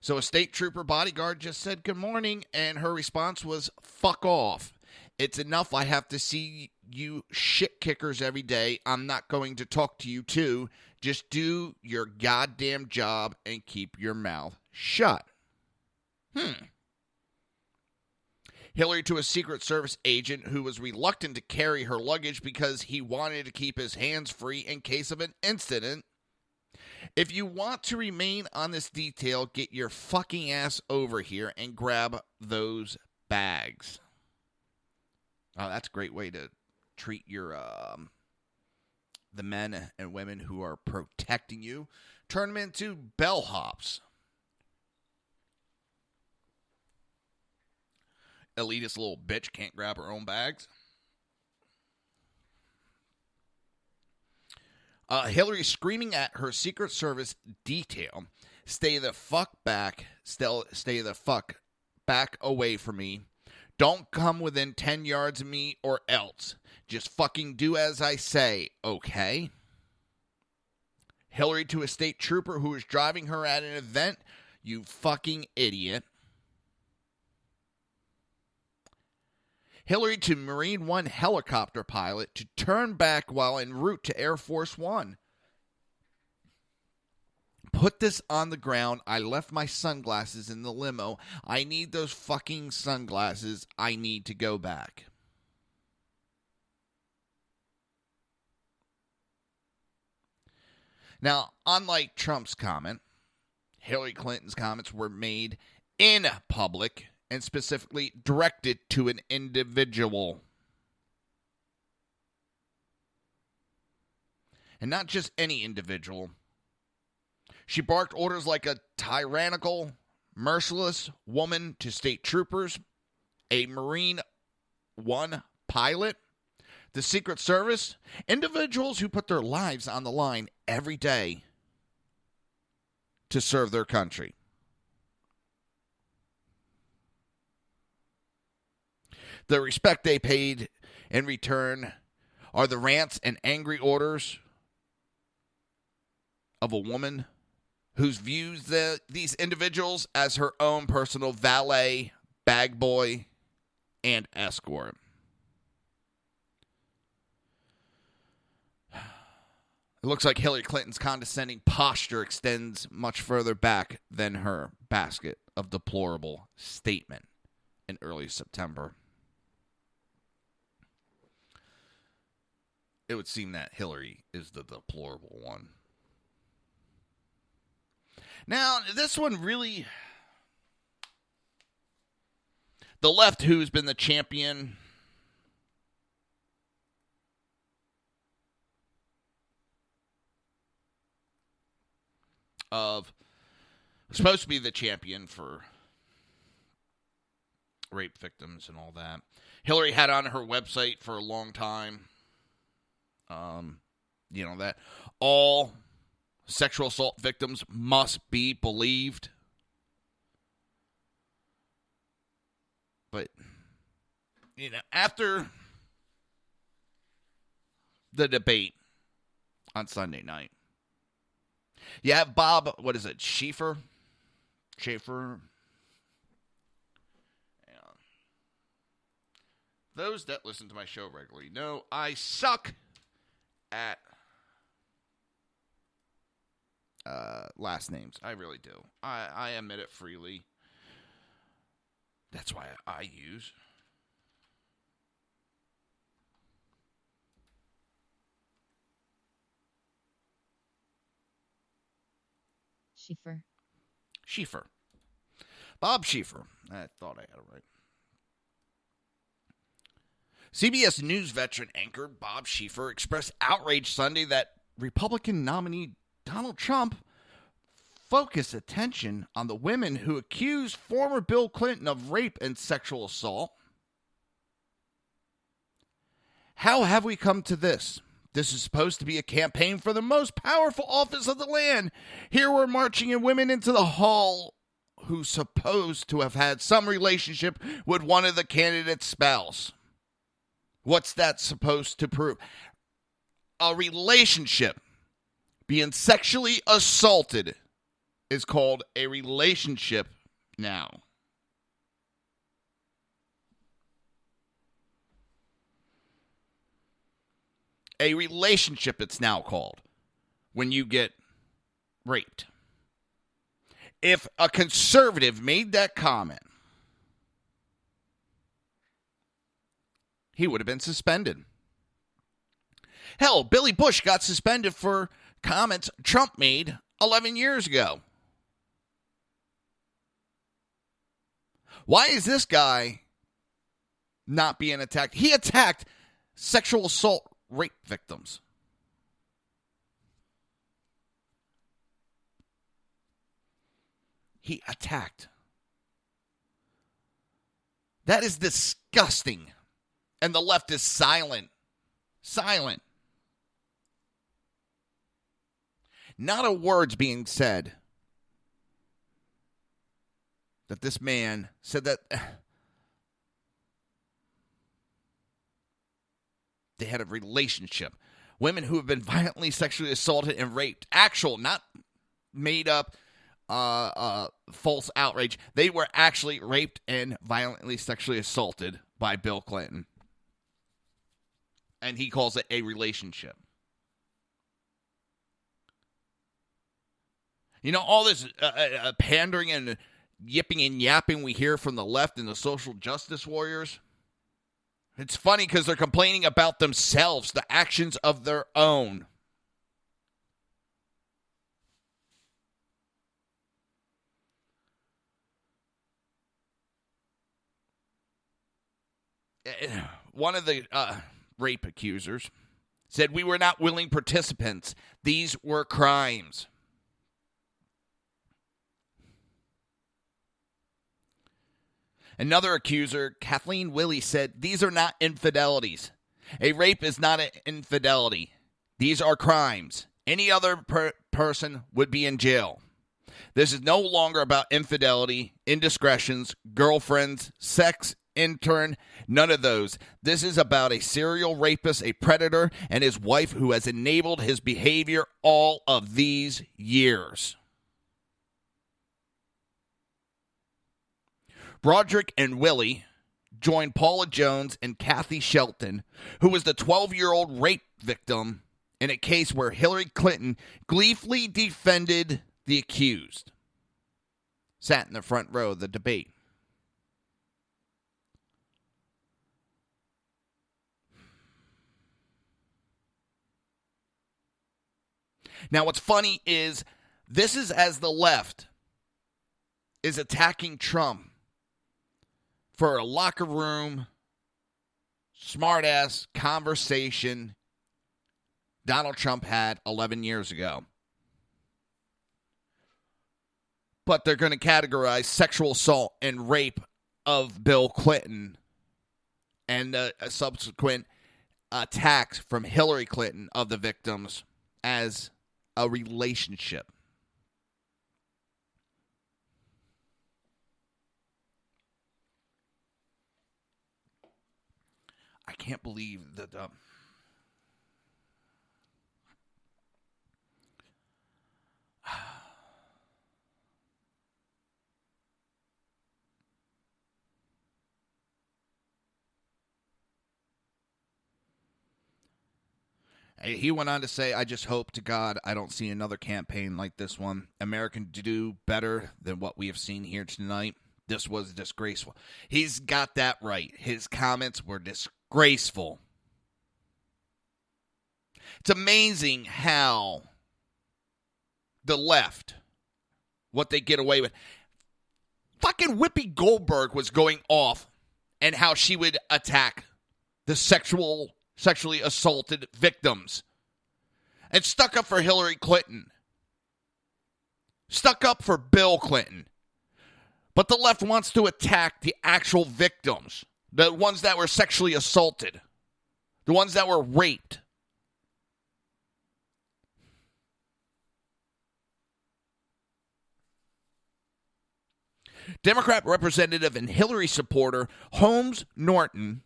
So a state trooper bodyguard just said good morning, and her response was, fuck off. It's enough I have to see you shit kickers every day. I'm not going to talk to you too. Just do your goddamn job and keep your mouth shut. Hillary to a Secret Service agent who was reluctant to carry her luggage because he wanted to keep his hands free in case of an incident. If you want to remain on this detail, get your fucking ass over here and grab those bags. Oh, that's a great way to treat your the men and women who are protecting you. Turn them into bellhops. Elitist little bitch can't grab her own bags. Hillary screaming at her Secret Service detail, stay the fuck back, stay the fuck back away from me. Don't come within 10 yards of me or else. Just fucking do as I say, okay? Hillary to a state trooper who was driving her at an event, you fucking idiot. Hillary to Marine One helicopter pilot to turn back while en route to Air Force One. Put this on the ground. I left my sunglasses in the limo. I need those fucking sunglasses. I need to go back. Now, unlike Trump's comment, Hillary Clinton's comments were made in public and specifically directed to an individual. And not just any individual. She barked orders like a tyrannical, merciless woman to state troopers, a Marine One pilot, the Secret Service, individuals who put their lives on the line every day to serve their country. The respect they paid in return are the rants and angry orders of a woman who views these individuals as her own personal valet, bag boy, and escort. It looks like Hillary Clinton's condescending posture extends much further back than her basket of deplorable statement in early September. It would seem that Hillary is the deplorable one. Now, this one really... The left, who's been the champion of... supposed to be the champion for rape victims and all that. Hillary had on her website for a long time... that all sexual assault victims must be believed. But, after the debate on Sunday night, you have Bob, Schieffer? Those that listen to my show regularly know I suck at last names. I really do. I admit it freely. That's why I use Schieffer. Bob Schieffer. I thought I had it right. CBS News veteran anchor Bob Schieffer expressed outrage Sunday that Republican nominee Donald Trump focused attention on the women who accused former Bill Clinton of rape and sexual assault. How have we come to this? This is supposed to be a campaign for the most powerful office of the land. Here we're marching in women into the hall who's supposed to have had some relationship with one of the candidates' spouse. What's that supposed to prove? A relationship. Being sexually assaulted is called a relationship now. A relationship, it's now called, when you get raped. If a conservative made that comment, he would have been suspended. Hell, Billy Bush got suspended for comments Trump made 11 years ago. Why is this guy not being attacked? He attacked sexual assault rape victims. He attacked. That is disgusting. And the left is silent. Silent. Not a word's being said that this man said that they had a relationship. Women who have been violently sexually assaulted and raped. Actual, not made up false outrage. They were actually raped and violently sexually assaulted by Bill Clinton. And he calls it a relationship. You know, all this pandering and yipping and yapping we hear from the left and the social justice warriors. It's funny because they're complaining about themselves, the actions of their own. One of the rape accusers said, "We were not willing participants. These were crimes." Another accuser, Kathleen Willey, said, "These are not infidelities. A rape is not an infidelity. These are crimes. Any other person would be in jail. This is no longer about infidelity, indiscretions, girlfriends, sex, intern, none of those. This is about a serial rapist, a predator, and his wife who has enabled his behavior all of these years." Broderick and Willey joined Paula Jones and Kathy Shelton, who was the 12-year-old rape victim in a case where Hillary Clinton gleefully defended the accused. Sat in the front row of the debate. Now, what's funny is this is as the left is attacking Trump for a locker room, smart-ass conversation Donald Trump had 11 years ago. But they're going to categorize sexual assault and rape of Bill Clinton and a subsequent attacks from Hillary Clinton of the victims as a relationship. I can't believe that. He went on to say, "I just hope to God I don't see another campaign like this one. America can do better than what we have seen here tonight. This was disgraceful." He's got that right. His comments were disgraceful. It's amazing how the left, what they get away with. Fucking Whoopi Goldberg was going off and how she would attack the sexually assaulted victims. And stuck up for Hillary Clinton. Stuck up for Bill Clinton. But the left wants to attack the actual victims. The ones that were sexually assaulted. The ones that were raped. Democrat representative and Hillary supporter Holmes Norton,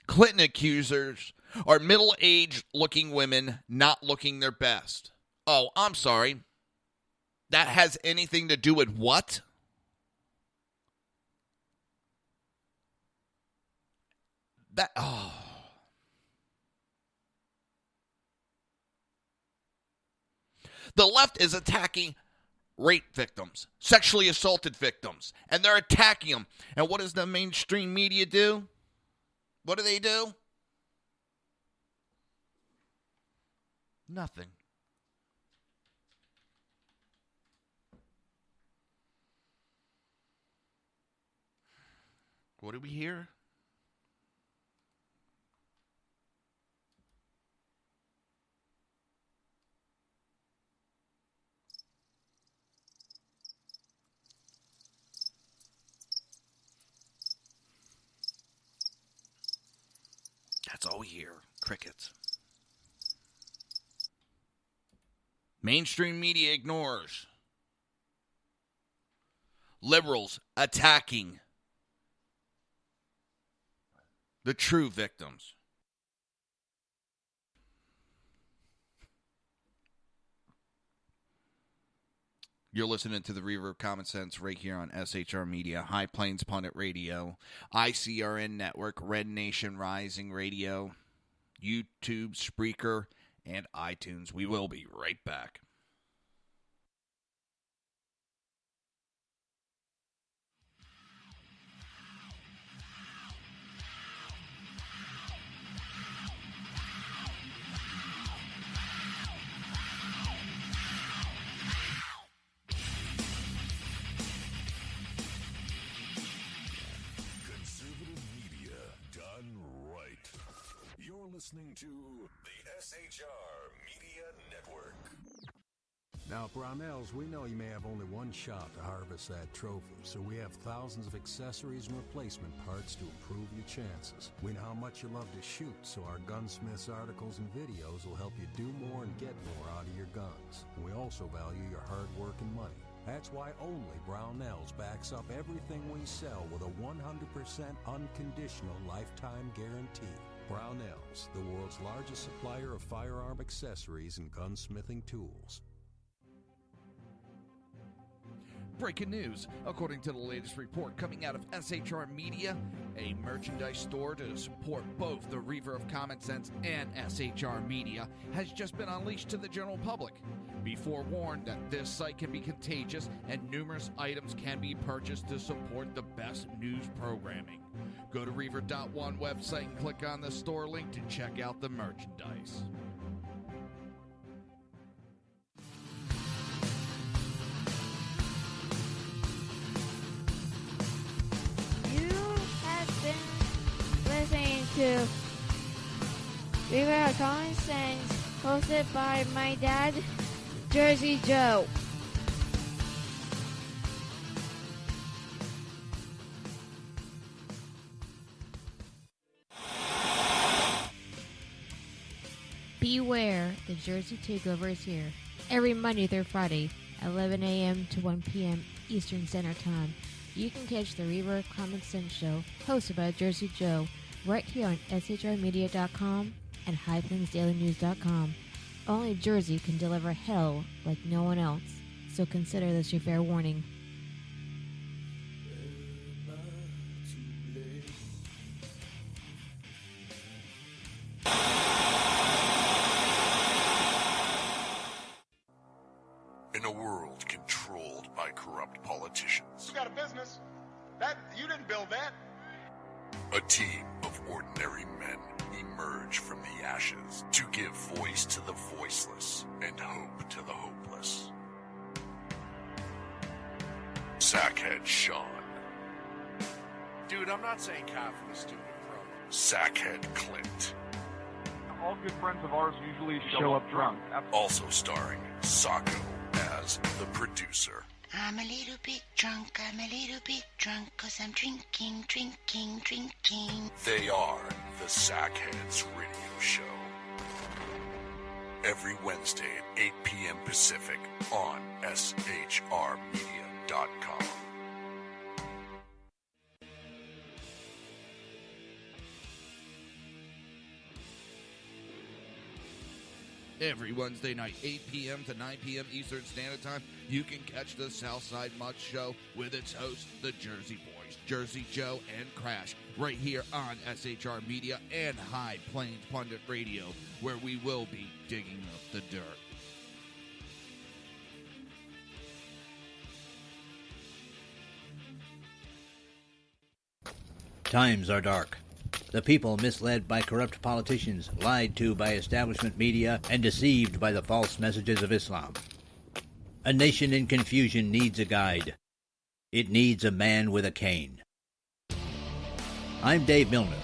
Clinton accusers are middle-aged looking women not looking their best. Oh, I'm sorry. That has anything to do with what? The left is attacking rape victims, sexually assaulted victims, and they're attacking them. And what does the mainstream media do? What do? Nothing. What do we hear? That's all we hear. Crickets. Mainstream media ignores. Liberals attacking the true victims. You're listening to the Reaver of Common Sense right here on SHR Media, High Plains Pundit Radio, ICRN Network, Red Nation Rising Radio, YouTube, Spreaker, and iTunes. We will be right back. Listening to the SHR Media Network. Now, Brownells, we know you may have only one shot to harvest that trophy, so we have thousands of accessories and replacement parts to improve your chances. We know how much you love to shoot, so our gunsmiths articles and videos will help you do more and get more out of your guns. We also value your hard work and money. That's why only Brownells backs up everything we sell with a 100% unconditional lifetime guarantee. Brownells, the world's largest supplier of firearm accessories and gunsmithing tools. Breaking news. According to the latest report coming out of SHR Media, a merchandise store to support both the Reaver of Common Sense and SHR Media has just been unleashed to the general public. Be forewarned that this site can be contagious and numerous items can be purchased to support the best news programming. Go to Reaver.one website and click on the store link to check out the merchandise. Listening to Reaver of Common Sense, hosted by my dad, Jersey Joe. Beware, the Jersey Takeover is here. Every Monday through Friday, 11 a.m. to 1 p.m. Eastern Standard Time. You can catch the Reaver of Common Sense show, hosted by Jersey Joe, right here on shrmedia.com and highplainsdailynews.com. Only Jersey can deliver hell like no one else, so consider this your fair warning. In a world controlled by corrupt politicians, You got a business. That you didn't build that. a team of ordinary men emerge from the ashes to give voice to the voiceless and hope to the hopeless. Sackhead Sean, Dude, I'm not saying cop for the stupid pro. Sackhead Clint, All good friends of ours usually show up drunk. also starring Sacco as the producer. I'm a little bit drunk, I'm a little bit drunk, 'cause I'm drinking, drinking, drinking. They are the Sackheads Radio Show. Every Wednesday at 8 p.m. Pacific on shrmedia.com. Every Wednesday night, 8 p.m. to 9 p.m. Eastern Standard Time, you can catch the Southside Mud Show with its hosts, the Jersey Boys, Jersey Joe and Crash, right here on SHR Media and High Plains Pundit Radio, where we will be digging up the dirt. Times are dark. The people misled by corrupt politicians, lied to by establishment media, and deceived by the false messages of Islam. A nation in confusion needs a guide. It needs a man with a cane. I'm Dave Milner.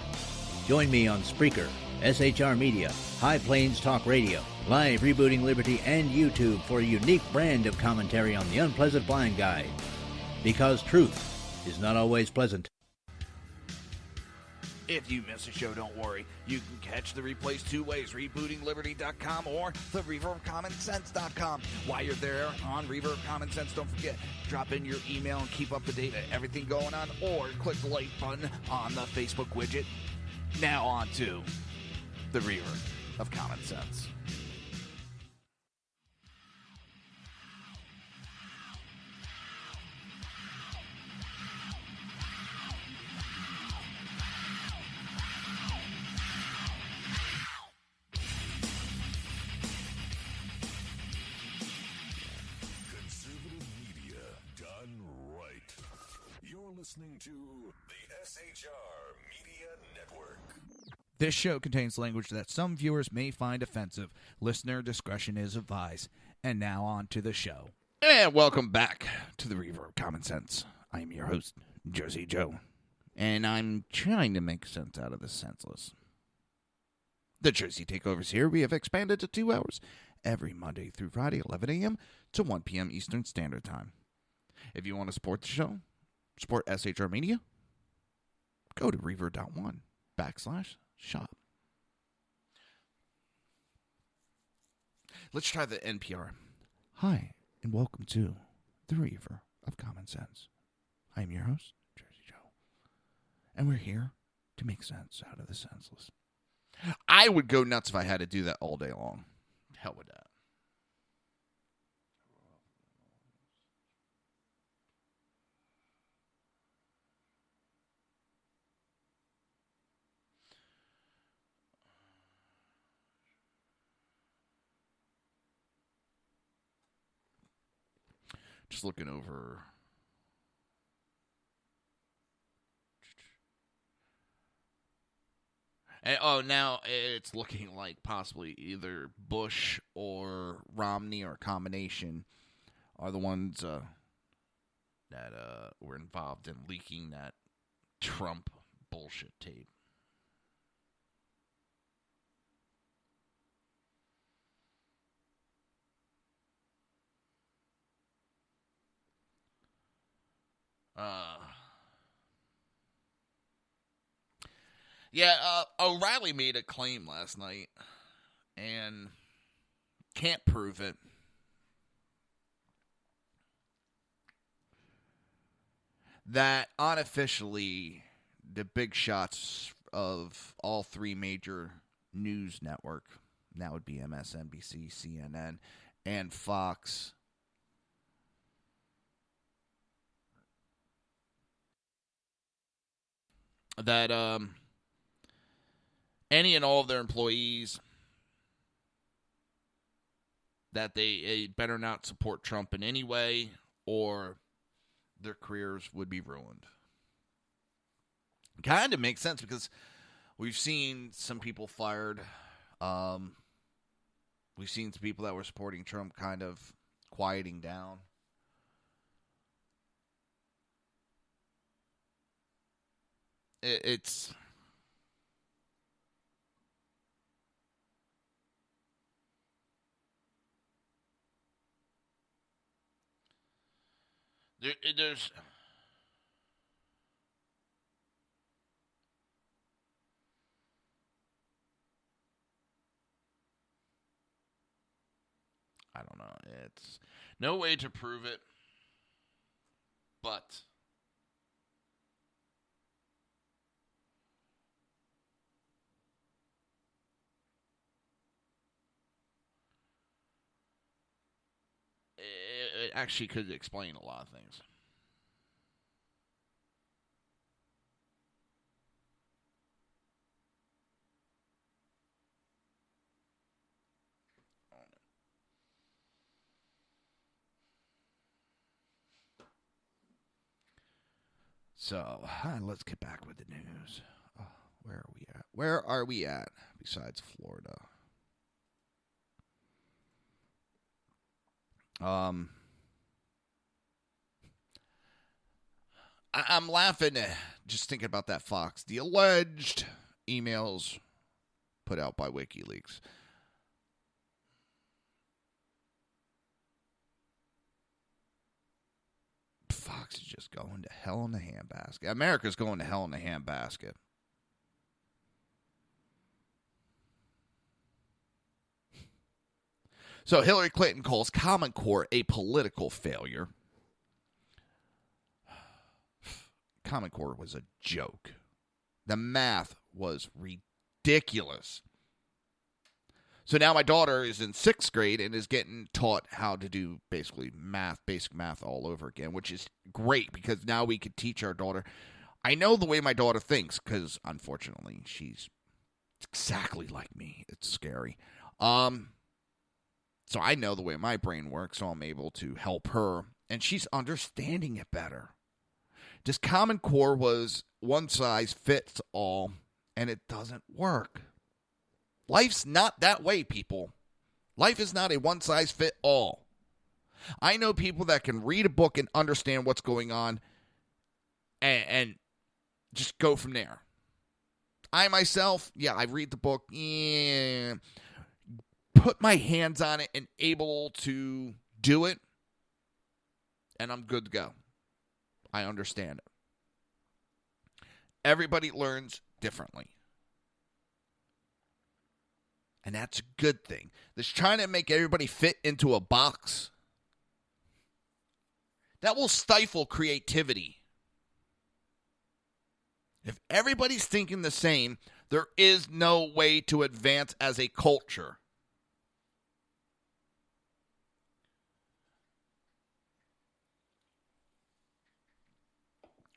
Join me on Spreaker, SHR Media, High Plains Talk Radio, Live Rebooting Liberty, and YouTube for a unique brand of commentary on the unpleasant blind guide. Because truth is not always pleasant. If you miss a show, don't worry. You can catch the replays two ways, rebootingliberty.com or the reaverofcommonsense.com. While you're there on Reaver of Common Sense, don't forget, drop in your email and keep up to date on everything going on, or click the like button on the Facebook widget. Now on to the Reaver of Common Sense. Listening to the SHR Media Network. This show contains language that some viewers may find offensive. Listener discretion is advised. And now on to the show. And welcome back to the Reaver of Common Sense. I am your host, Jersey Joe. And I'm trying to make sense out of the senseless. The Jersey Takeovers here. We have expanded to 2 hours every Monday through Friday, 11 a.m. to 1 p.m. Eastern Standard Time. If you want to support the show, support SHR Media, go to reaver.1/shop. Let's try the NPR. Hi, and welcome to the Reaver of Common Sense. I am your host, Jersey Joe, and we're here to make sense out of the senseless. I would go nuts if I had to do that all day long. Hell with that. Just looking over. And, now it's looking like possibly either Bush or Romney or a combination are the ones that were involved in leaking that Trump bullshit tape. O'Reilly made a claim last night and can't prove it. That unofficially, the big shots of all three major news network, that would be MSNBC, CNN, and Fox, that any and all of their employees, that they better not support Trump in any way or their careers would be ruined. Kind of makes sense because we've seen some people fired. We've seen some people that were supporting Trump kind of quieting down. It's there's I don't know. It's no way to prove it, but it actually could explain a lot of things. So, let's get back with the news. Where are we at? Where are we at besides Florida? I'm laughing just thinking about that Fox. The alleged emails put out by WikiLeaks. Fox is just going to hell in the handbasket. America's going to hell in the handbasket. So Hillary Clinton calls Common Core a political failure. Common Core was a joke. The math was ridiculous. So now my daughter is in 6th grade and is getting taught how to do basically basic math all over again, which is great because now we could teach our daughter. I know the way my daughter thinks because, unfortunately, she's exactly like me. It's scary. So I know the way my brain works, so I'm able to help her, and she's understanding it better. Just Common Core was one size fits all, and it doesn't work. Life's not that way, people. Life is not a one-size-fit-all. I know people that can read a book and understand what's going on and just go from there. I myself, I read the book, put my hands on it and able to do it, and I'm good to go. I understand it. Everybody learns differently. And that's a good thing. This trying to make everybody fit into a box, that will stifle creativity. If everybody's thinking the same, there is no way to advance as a culture.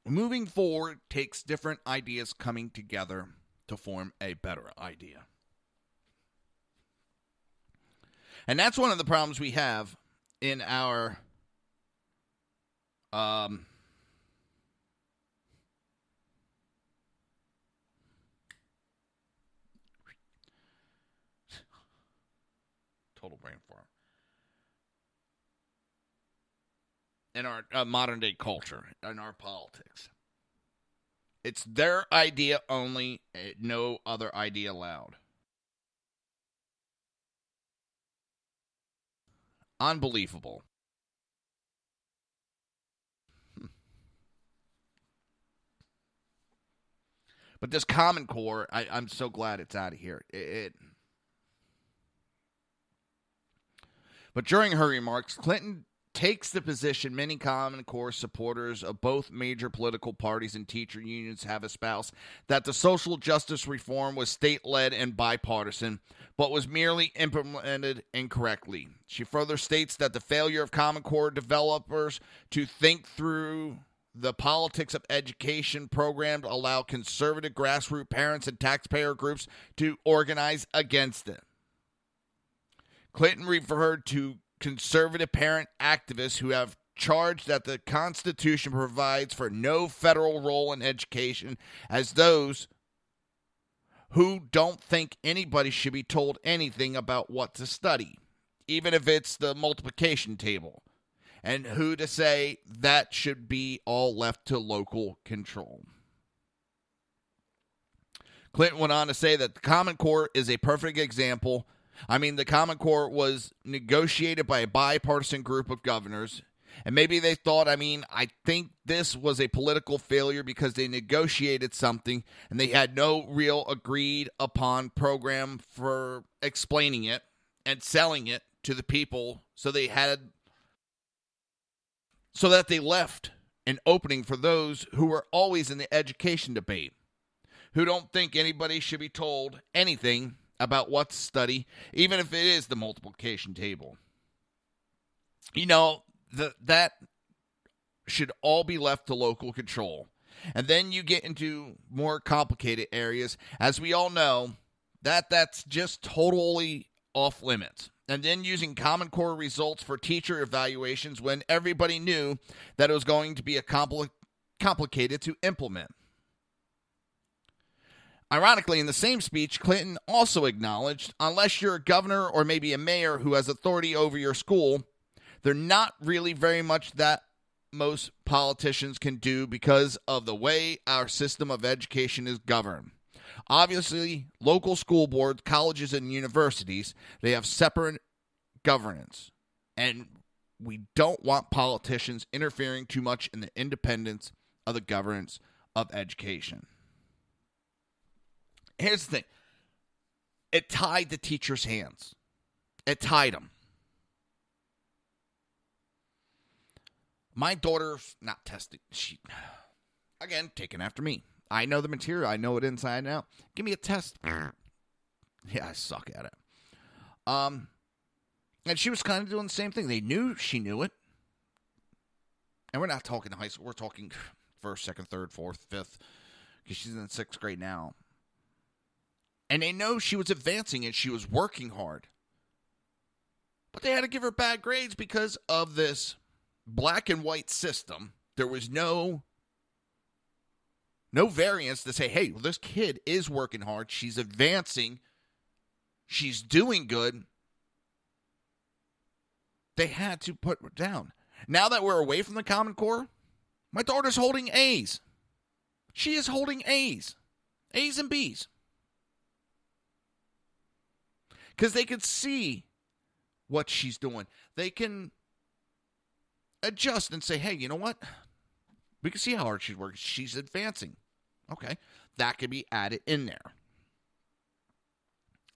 Moving forward takes different ideas coming together to form a better idea. And that's one of the problems we have in our total brain farm. In our modern day culture, in our politics. It's their idea only, no other idea allowed. Unbelievable. But this Common Core, I'm so glad it's out of here. But during her remarks, Clinton takes the position many Common Core supporters of both major political parties and teacher unions have espoused, that the social justice reform was state-led and bipartisan, but was merely implemented incorrectly. She further states that the failure of Common Core developers to think through the politics of education program to allow conservative grassroots parents and taxpayer groups to organize against it. Clinton referred to conservative parent activists who have charged that the Constitution provides for no federal role in education as those who don't think anybody should be told anything about what to study, even if it's the multiplication table, and who to say that should be all left to local control. Clinton went on to say that the Common Core is a perfect example. The Common Core was negotiated by a bipartisan group of governors, and maybe they thought, I think this was a political failure because they negotiated something and they had no real agreed upon program for explaining it and selling it to the people, so that they left an opening for those who were always in the education debate, who don't think anybody should be told anything about what to study, even if it is the multiplication table. that should all be left to local control. And then you get into more complicated areas. As we all know, that's just totally off limits. And then using Common Core results for teacher evaluations when everybody knew that it was going to be complicated to implement. Ironically, in the same speech, Clinton also acknowledged, unless you're a governor or maybe a mayor who has authority over your school, there's not really very much that most politicians can do because of the way our system of education is governed. Obviously, local school boards, colleges, and universities, they have separate governance. And we don't want politicians interfering too much in the independence of the governance of education. Here's the thing. It tied the teachers' hands. It tied them. My daughter's not testing. She, again, taken after me. I know the material. I know it inside and out. Give me a test. Yeah, I suck at it. And she was kind of doing the same thing. They knew she knew it. And we're not talking high school. We're talking first, second, third, fourth, fifth. Because she's in the 6th grade now. And they know she was advancing and she was working hard. But they had to give her bad grades because of this black and white system. There was no variance to say, hey, well, this kid is working hard. She's advancing. She's doing good. They had to put her down. Now that we're away from the Common Core, my daughter's holding A's. She is holding A's. A's and B's. Because they can see what she's doing. They can adjust and say, hey, you know what? We can see how hard she's working. She's advancing. Okay. That can be added in there.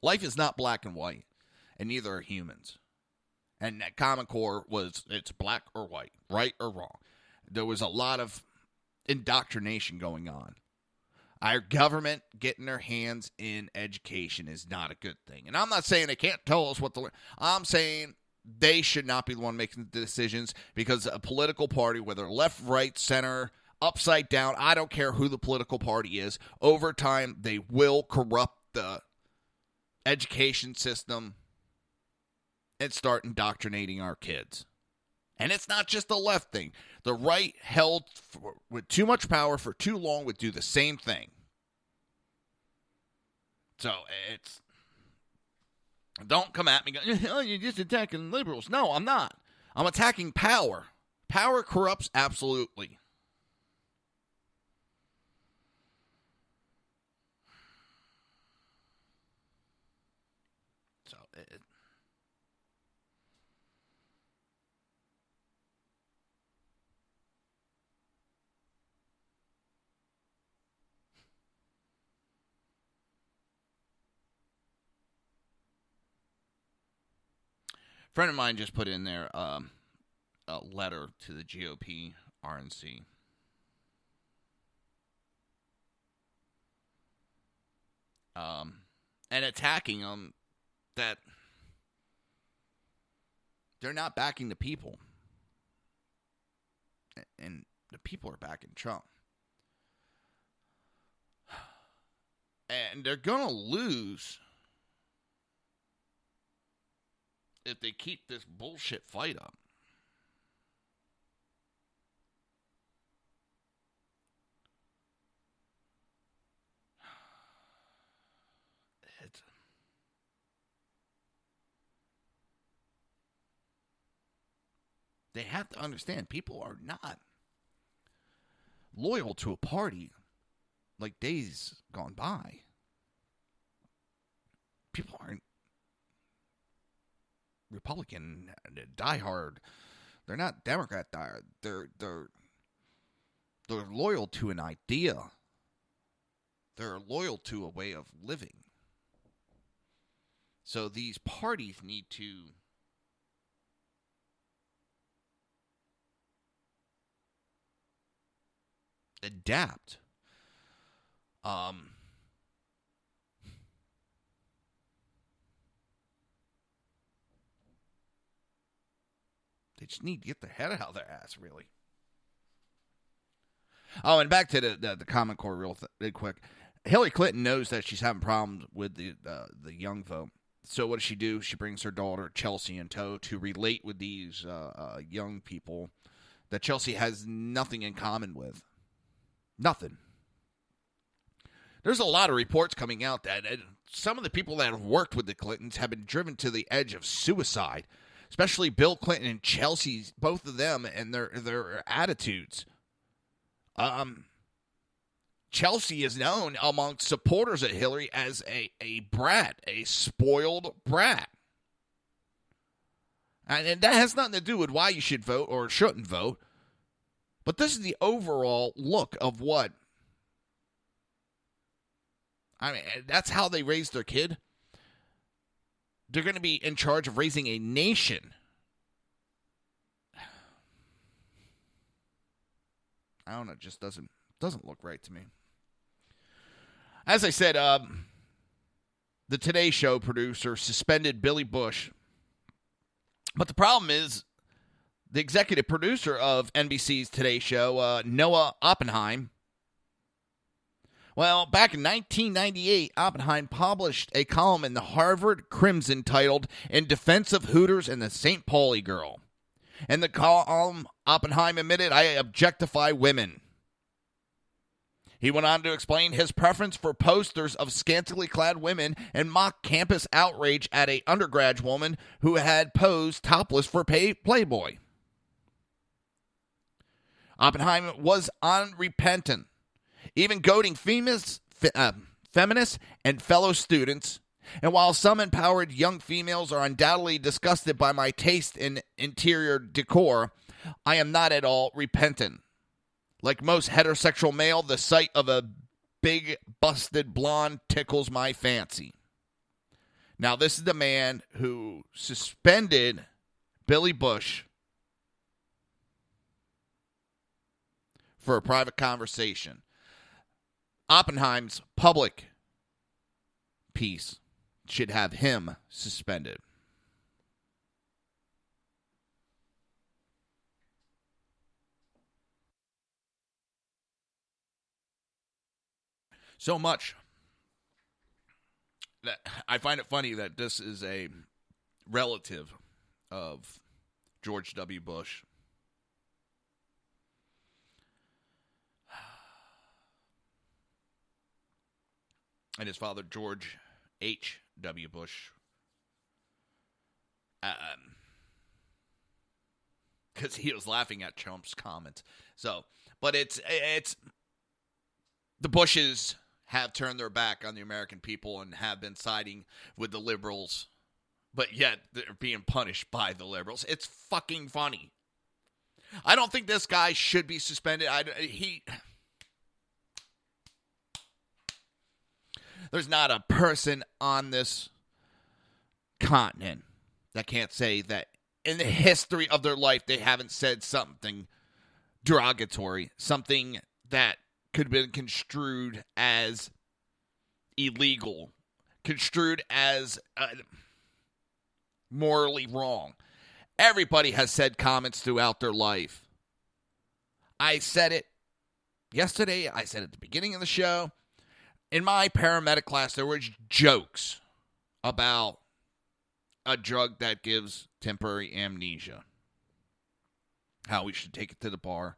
Life is not black and white, and neither are humans. And that Common Core it's black or white, right or wrong. There was a lot of indoctrination going on. Our government getting their hands in education is not a good thing. And I'm not saying they can't tell us what to learn. I'm saying they should not be the one making the decisions because a political party, whether left, right, center, upside down, I don't care who the political party is, over time they will corrupt the education system and start indoctrinating our kids. And it's not just the left thing. The right held with too much power for too long would do the same thing. So it's... Don't come at me going, oh, you're just attacking liberals. No, I'm not. I'm attacking power. Power corrupts absolutely. So a friend of mine just put in there a letter to the GOP RNC. And attacking them that they're not backing the people. And the people are backing Trump. And they're going to lose if they keep this bullshit fight up. They have to understand people are not loyal to a party like days gone by. People aren't Republican diehard. They're not Democrat diehard. They're loyal to an idea. They're loyal to a way of living. So these parties need to adapt. just need to get their head out of their ass, really. Oh, and back to the Common Core real quick. Hillary Clinton knows that she's having problems with the young vote. So what does she do? She brings her daughter, Chelsea, in tow to relate with these young people that Chelsea has nothing in common with. Nothing. There's a lot of reports coming out that some of the people that have worked with the Clintons have been driven to the edge of suicide, especially Bill Clinton and Chelsea, both of them, and their attitudes. Chelsea is known among supporters of Hillary as a brat, a spoiled brat. And that has nothing to do with why you should vote or shouldn't vote. But this is the overall look of what. I mean, that's how they raise their kid. They're going to be in charge of raising a nation. I don't know, it just doesn't look right to me. As I said, the Today Show producer suspended Billy Bush. But the problem is the executive producer of NBC's Today Show, Noah Oppenheim. Well, back in 1998, Oppenheim published a column in the Harvard Crimson titled In Defense of Hooters and the St. Pauli Girl. In the column, Oppenheim admitted, I objectify women. He went on to explain his preference for posters of scantily clad women and mock campus outrage at an undergrad woman who had posed topless for Playboy. Oppenheim was unrepentant, even goading feminists and fellow students. And while some empowered young females are undoubtedly disgusted by my taste in interior decor, I am not at all repentant. Like most heterosexual male, the sight of a big, busted blonde tickles my fancy. Now, this is the man who suspended Billy Bush for a private conversation. Oppenheim's public piece should have him suspended. So much that I find it funny that this is a relative of George W. Bush. And his father, George H.W. Bush. Because he was laughing at Trump's comments. So, but it's the Bushes have turned their back on the American people and have been siding with the liberals, but yet they're being punished by the liberals. It's fucking funny. I don't think this guy should be suspended. There's not a person on this continent that can't say that in the history of their life they haven't said something derogatory, something that could have been construed as illegal, construed as morally wrong. Everybody has said comments throughout their life. I said it yesterday. I said it at the beginning of the show. In my paramedic class, there were jokes about a drug that gives temporary amnesia. How we should take it to the bar.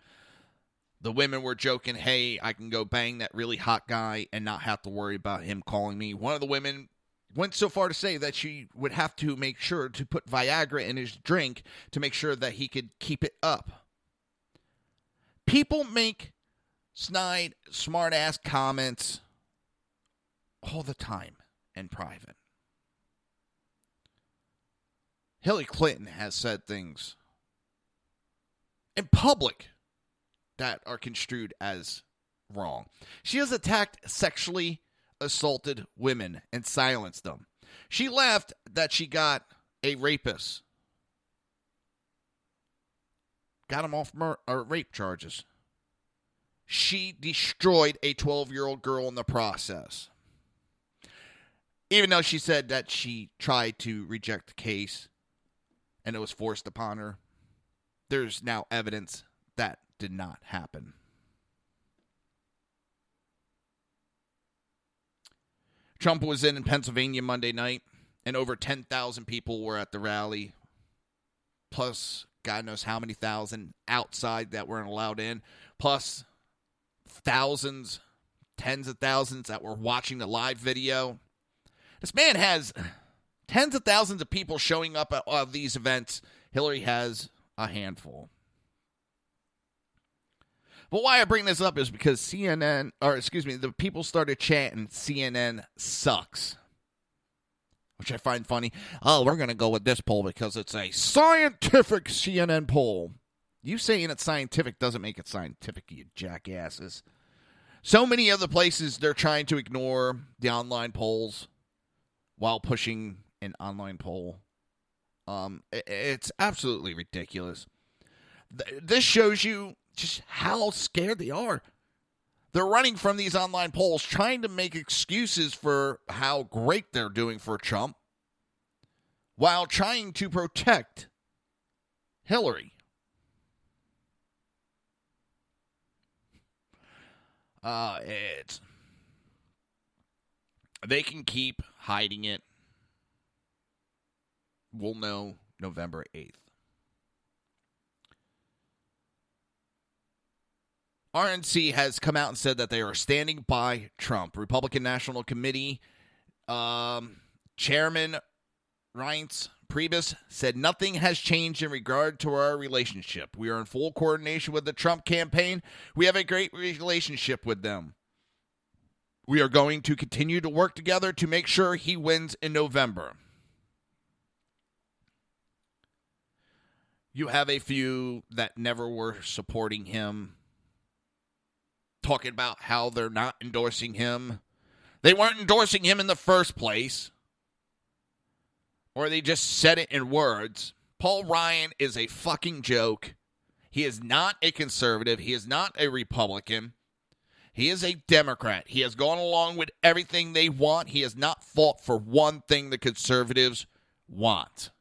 The women were joking, hey, I can go bang that really hot guy and not have to worry about him calling me. One of the women went so far to say that she would have to make sure to put Viagra in his drink to make sure that he could keep it up. People make snide, smart-ass comments all the time in private. Hillary Clinton has said things in public that are construed as wrong. She has attacked sexually assaulted women and silenced them. She laughed that she got a rapist. Got him off rape charges. She destroyed a 12-year-old girl in the process. Even though she said that she tried to reject the case and it was forced upon her. there's now evidence that did not happen. Trump was in Pennsylvania Monday night, and over 10,000 people were at the rally, plus God knows how many thousand outside that weren't allowed in, plus thousands, tens of thousands that were watching the live video. This man has tens of thousands of people showing up at these events. Hillary has a handful. But why I bring this up is because the people started chanting, CNN sucks. Which I find funny. Oh, we're going to go with this poll because it's a scientific CNN poll. You saying it's scientific doesn't make it scientific, you jackasses. So many other places they're trying to ignore the online polls while pushing an online poll. It's absolutely ridiculous. This shows you just how scared they are. They're running from these online polls, trying to make excuses for how great they're doing for Trump, while trying to protect Hillary. They can keep hiding it. We'll know November 8th. RNC has come out and said that they are standing by Trump. Republican National Committee Chairman Reince Priebus said nothing has changed in regard to our relationship. We are in full coordination with the Trump campaign. We have a great relationship with them. We are going to continue to work together to make sure he wins in November. You have a few that never were supporting him, talking about how they're not endorsing him. They weren't endorsing him in the first place. Or they just said it in words. Paul Ryan is a fucking joke. He is not a conservative. He is not a Republican. He is a Democrat. He has gone along with everything they want. He has not fought for one thing the conservatives want.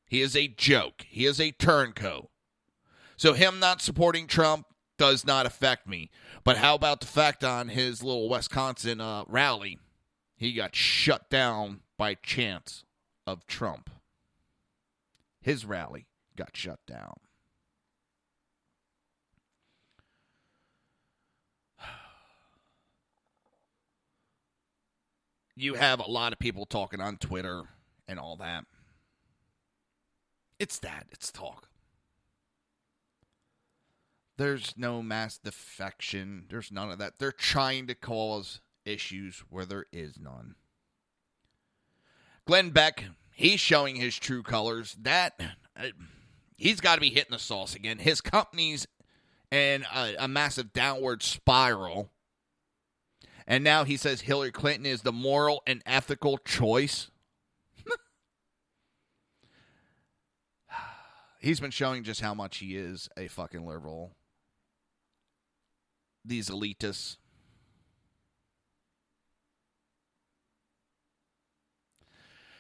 He is a joke. He is a turncoat. So him not supporting Trump does not affect me. But how about the fact on his little Wisconsin rally, he got shut down by chants of Trump. His rally got shut down. You have a lot of people talking on Twitter and all that. It's talk. There's no mass defection. There's none of that. They're trying to cause issues where there is none. Glenn Beck, he's showing his true colors. He's got to be hitting the sauce again. His company's in a massive downward spiral. And now he says Hillary Clinton is the moral and ethical choice. He's been showing just how much he is a fucking liberal. These elitists.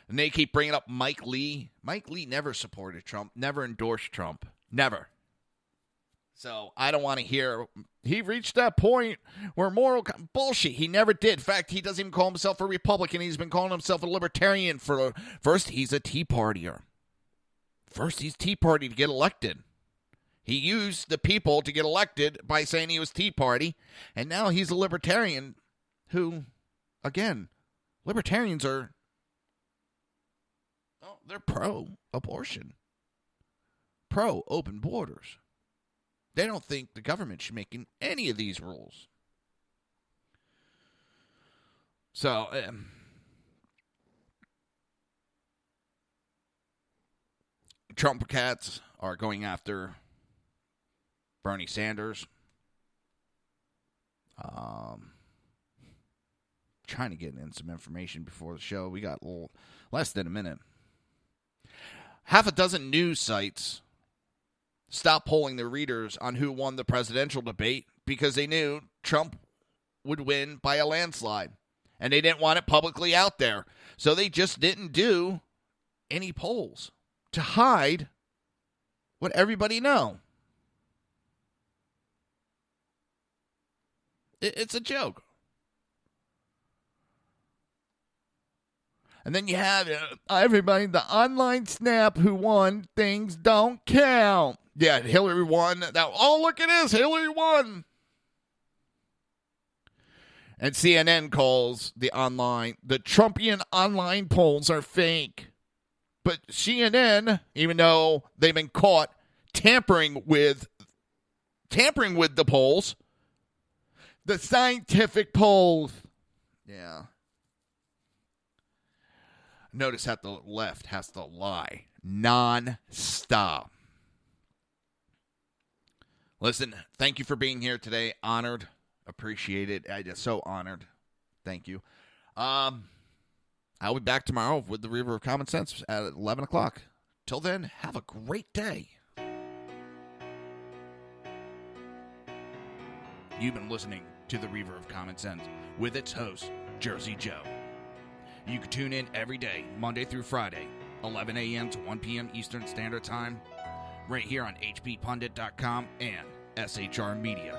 And they keep bringing up Mike Lee. Mike Lee never supported Trump, never endorsed Trump. Never. So I don't want to hear he reached that point where moral bullshit. He never did. In fact, he doesn't even call himself a Republican. He's been calling himself a libertarian for first. He's a Tea Partier. First, he's Tea Party to get elected. He used the people to get elected by saying he was Tea Party, and now he's a libertarian who, again, libertarians are, they're pro-abortion, pro-open borders. They don't think the government should make any of these rules. So, Trump cats are going after Bernie Sanders. Trying to get in some information before the show. We got a little less than a minute. Half a dozen news sites stopped polling their readers on who won the presidential debate because they knew Trump would win by a landslide. And they didn't want it publicly out there. So they just didn't do any polls to hide what everybody know. It's a joke. And then you have everybody, the online snap who won, things don't count. Yeah, Hillary won. Look at this, Hillary won. And CNN calls the Trumpian online polls are fake. But CNN, even though they've been caught tampering with the polls, the scientific polls, yeah. Notice that the left has to lie non-stop. Listen, thank you for being here today. Honored. Appreciate it. I just so honored. Thank you. I'll be back tomorrow with the Reaver of Common Sense at 11 o'clock. Till then, have a great day. You've been listening to the Reaver of Common Sense with its host, Jersey Joe. You can tune in every day, Monday through Friday, 11 a.m. to 1 p.m. Eastern Standard Time, right here on hppundit.com and shrmedia.com.